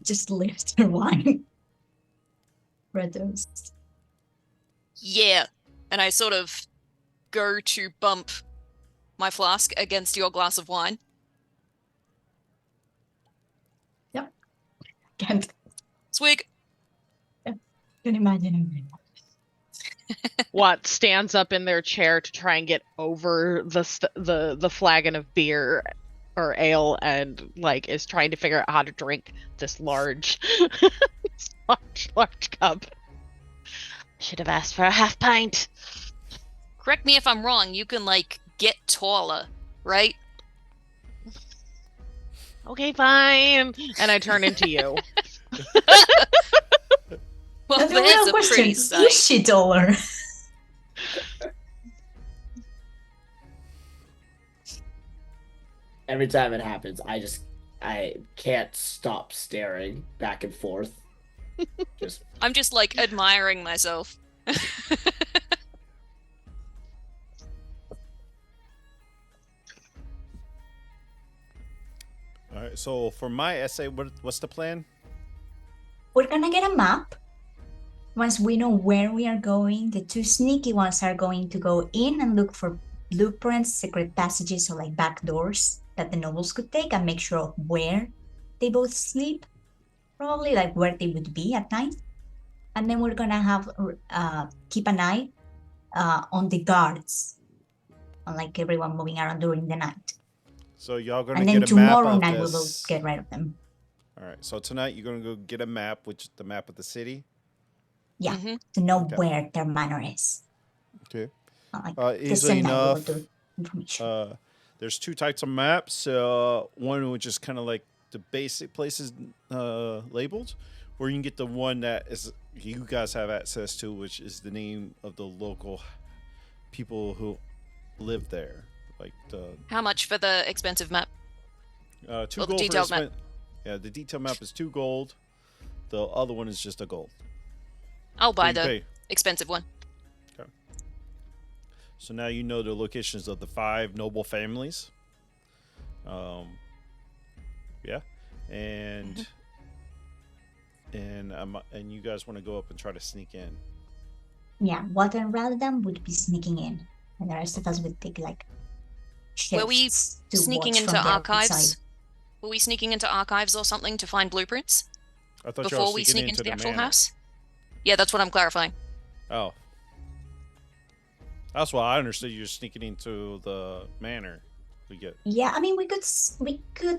just lift her wine. Red toast. Yeah. And I sort of go to bump my flask against your glass of wine. Yep. Can't Swig. imagine him. Watt stands up in their chair to try and get over the flagon of beer or ale, and like is trying to figure out how to drink this large large cup. Should have asked for a half pint. Correct me if I'm wrong, you can like get taller, right? Okay, fine. And I turn into you. Well, That's a there's real a question. pretty Is sight. she taller? Every time it happens, I can't stop staring back and forth. I'm just like admiring myself. All right. So for my essay, what's the plan? We're gonna get a map. Once we know where we are going, the two sneaky ones are going to go in and look for blueprints, secret passages, or like back doors that the nobles could take, and make sure of where they both sleep. Probably like where they would be at night. And then we're gonna have keep an eye on the guards, on like everyone moving around during the night. So y'all gonna And then get a map tomorrow of night we will this. get rid of them. All right. So tonight you're gonna go get a map, which is the map of the city. Yeah, Mhm. to know Okay. where their manor is. Okay. Like the Easily same night we will enough. do information. There's two types of maps. One which is kind of like the basic places labeled, or you can get the one that is you guys have access to, which is the name of the local people who live there. Like the How much for the expensive map? 2 Well, the gold for detailed this map. one. Yeah, the detailed map is 2 gold. The other one is just a gold. I'll buy you the pay. expensive one. So now you know the locations of the 5 noble families. Yeah, and and you guys want to go up and try to sneak in. Yeah, Water and Raladan would be sneaking in, and the rest of us would take like Were we shifts to sneaking watch into from the archives? outside. Were we sneaking into archives or something to find blueprints I thought y'all before were we sneaking sneak into the actual manor. house? Yeah, that's what I'm clarifying. Oh, that's why I understood you're sneaking into the manor. We get Yeah, I mean we could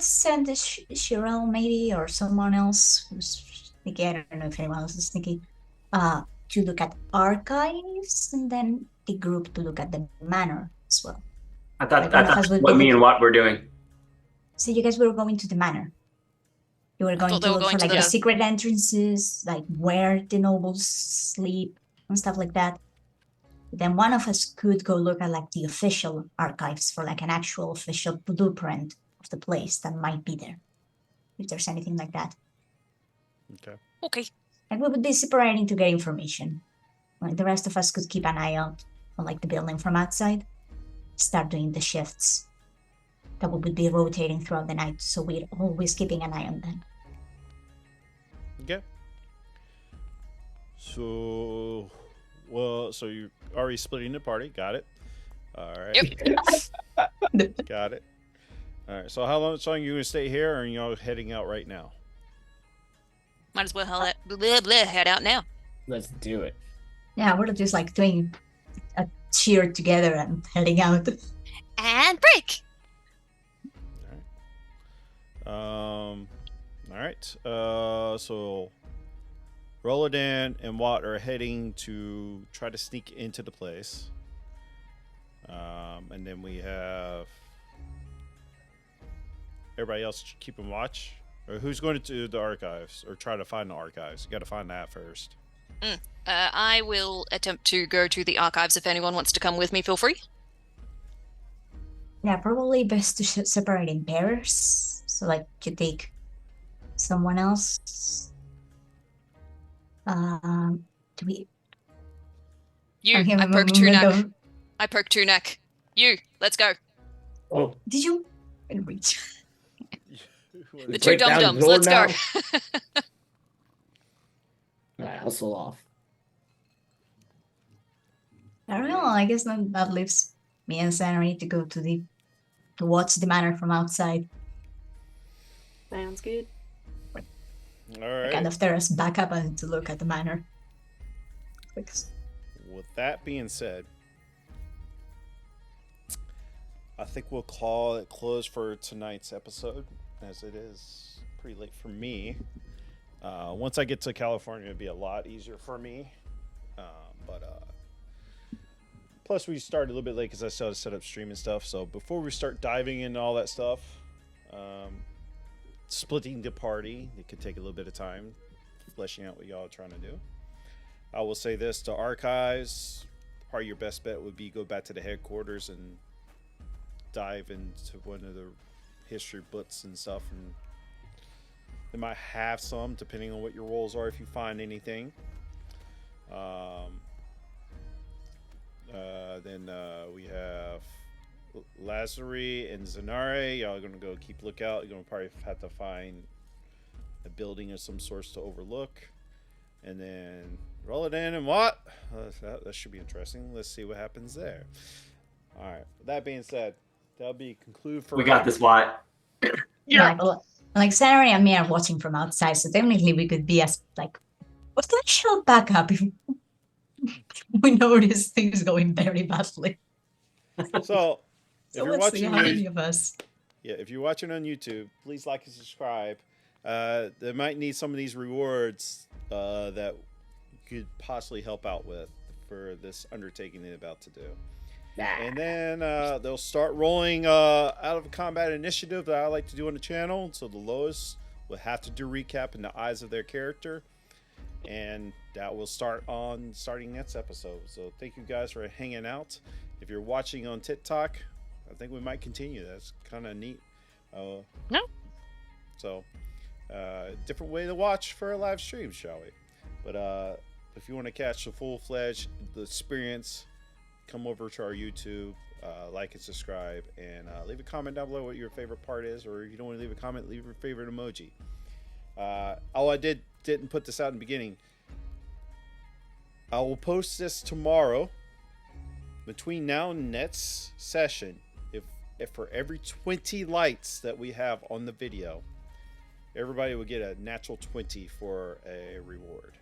send the Shirel maybe or someone else who's sneaky. I don't know if anyone else is sneaky. To look at archives, and then the group to look at the manor as well. I thought Like, one of that's us would what be me and looking- Watt were doing. So you guys were going to the manor. You were going thought to they were look going for to like the the- secret entrances, like where the nobles sleep and stuff like that. Then one of us could go look at like the official archives for like an actual official blueprint of the place that might be there, if there's anything like that. okay. Okay. And we would be separating to get information. Like the rest of us could keep an eye out on like the building from outside, start doing the shifts that we would be rotating throughout the night, so we're always keeping an eye on them. Okay. So, well, so you're already splitting the party. Got it. All right. Yep. Got it. All right. So how long are you gonna stay here, or are y'all heading out right now? Might as well head out now. Let's do it. Yeah, we're just like doing a cheer together and heading out. And break. All All right. So Roladan and Watt are heading to try to sneak into the place. And then we have everybody else keeping watch. Or who's going to the archives or try to find the archives? You got to find that first. I will attempt to go to the archives. If anyone wants to come with me, feel free. Yeah, probably best to separate in pairs. So, like, you take someone else. Do we? You, Okay, I poke Tunak. I poke Tunak. You, let's go. Oh, Did you reach? The two dum-dums, let's go. Alright, hustle off. I don't know. I guess that leaves me and Sanary to go to watch the manor from outside. Sounds good. All right. Kind of terrace back up and to look at the manor. With that being said, I think we'll call it close for tonight's episode, as it is pretty late for me. Once I get to California, it'll be a lot easier for me. Plus, we started a little bit late because I still had to set up stream and stuff. So before we start diving into all that stuff, splitting the party, it could take a little bit of time, fleshing out what y'all are trying to do. I will say this, to archives, probably your best bet would be go back to the headquarters and dive into one of the history books and stuff, and they might have some depending on what your roles are if you find anything. Then we have Lazari and Zanare. Y'all are gonna go keep lookout. You're gonna probably have to find a building of some sorts to overlook. And then Roladan and Watt. That should be interesting. Let's see what happens there. All right. With that being said, that'll be conclude for. We got this, Watt. Yeah, but like Sanary and me are watching from outside, so technically we could be as like potential backup if we notice things going very badly. So, if you're let's see watching, how many of us. Yeah, if you're watching on YouTube, please like and subscribe. They might need some of these rewards that could possibly help out with for this undertaking they're about to do. And then they'll start rolling out of a combat initiative that I like to do on the channel. So the lowest will have to do recap in the eyes of their character. And that will start on starting next episode. So thank you guys for hanging out. If you're watching on TikTok, I think we might continue. That's kind of neat. No. So different way to watch for a live stream, shall we? But if you want to catch the full-fledged experience, come over to our YouTube, like and subscribe, and leave a comment down below what your favorite part is, or if you don't want to leave a comment, leave your favorite emoji. I didn't put this out in the beginning. I will post this tomorrow. Between now and next session, if for every 20 likes that we have on the video, everybody will get a natural 20 for a reward.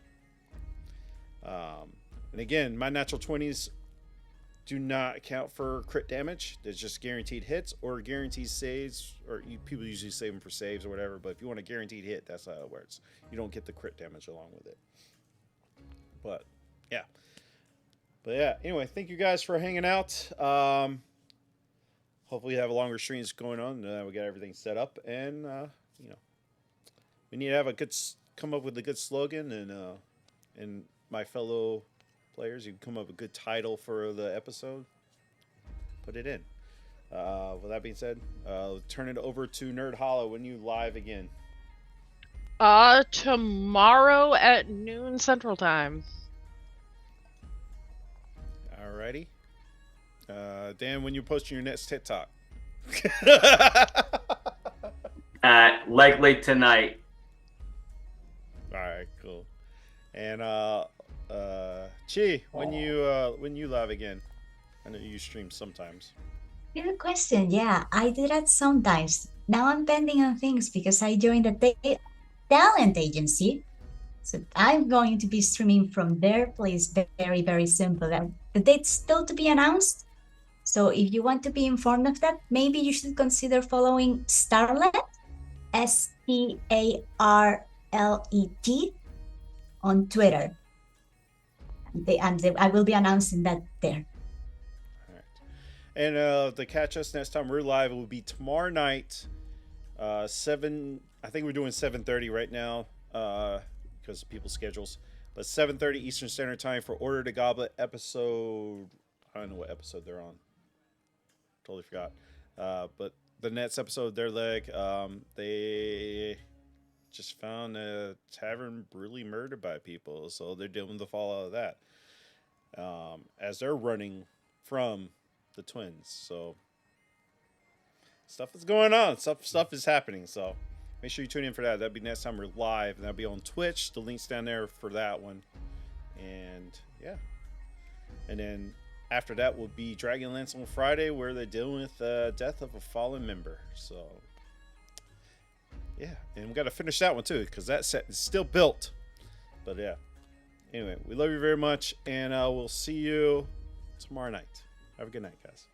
And again, my natural 20s do not account for crit damage. There's just guaranteed hits or guaranteed saves, or people usually save them for saves or whatever, but if you want a guaranteed hit, that's how it works. You don't get the crit damage along with it. But yeah, anyway, thank you guys for hanging out. Hopefully you have longer streams going on. We got everything set up, and we need to have come up with a good slogan, and my fellow players, you can come up with a good title for the episode. Put it in. With that being said, turn it over to Nerd Hollow when you live again. Tomorrow at noon Central Time. Alrighty. Dan, when you're posting your next TikTok? Likely tonight. Alright, cool. And Chi, when you live again? I know you stream sometimes. Good question. Yeah, I do that sometimes. Now I'm pending on things because I joined the talent agency. So I'm going to be streaming from their place. Very, very simple. The date's still to be announced. So if you want to be informed of that, maybe you should consider following Starlet, Tarlet on Twitter. I will be announcing that there. All right. And to catch us next time we're live, it will be tomorrow night, 7. I think we're doing 7:30 right now because of people's schedules. But 7:30 Eastern Standard Time for Order of the Goblet episode. I don't know what episode they're on. Totally forgot. But the next episode, their leg, they just found a tavern brutally murdered by people, so they're dealing with the fallout of that as they're running from the twins. So stuff is going on. Stuff is happening. So make sure you tune in for that. That'll be next time we're live, and that'll be on Twitch. The link's down there for that one. And yeah, and then after that will be Dragonlance on Friday, where they're dealing with the death of a fallen member. So yeah, and we got to finish that one too, because that set is still built. But yeah, anyway, we love you very much, and we'll see you tomorrow night. Have a good night, guys.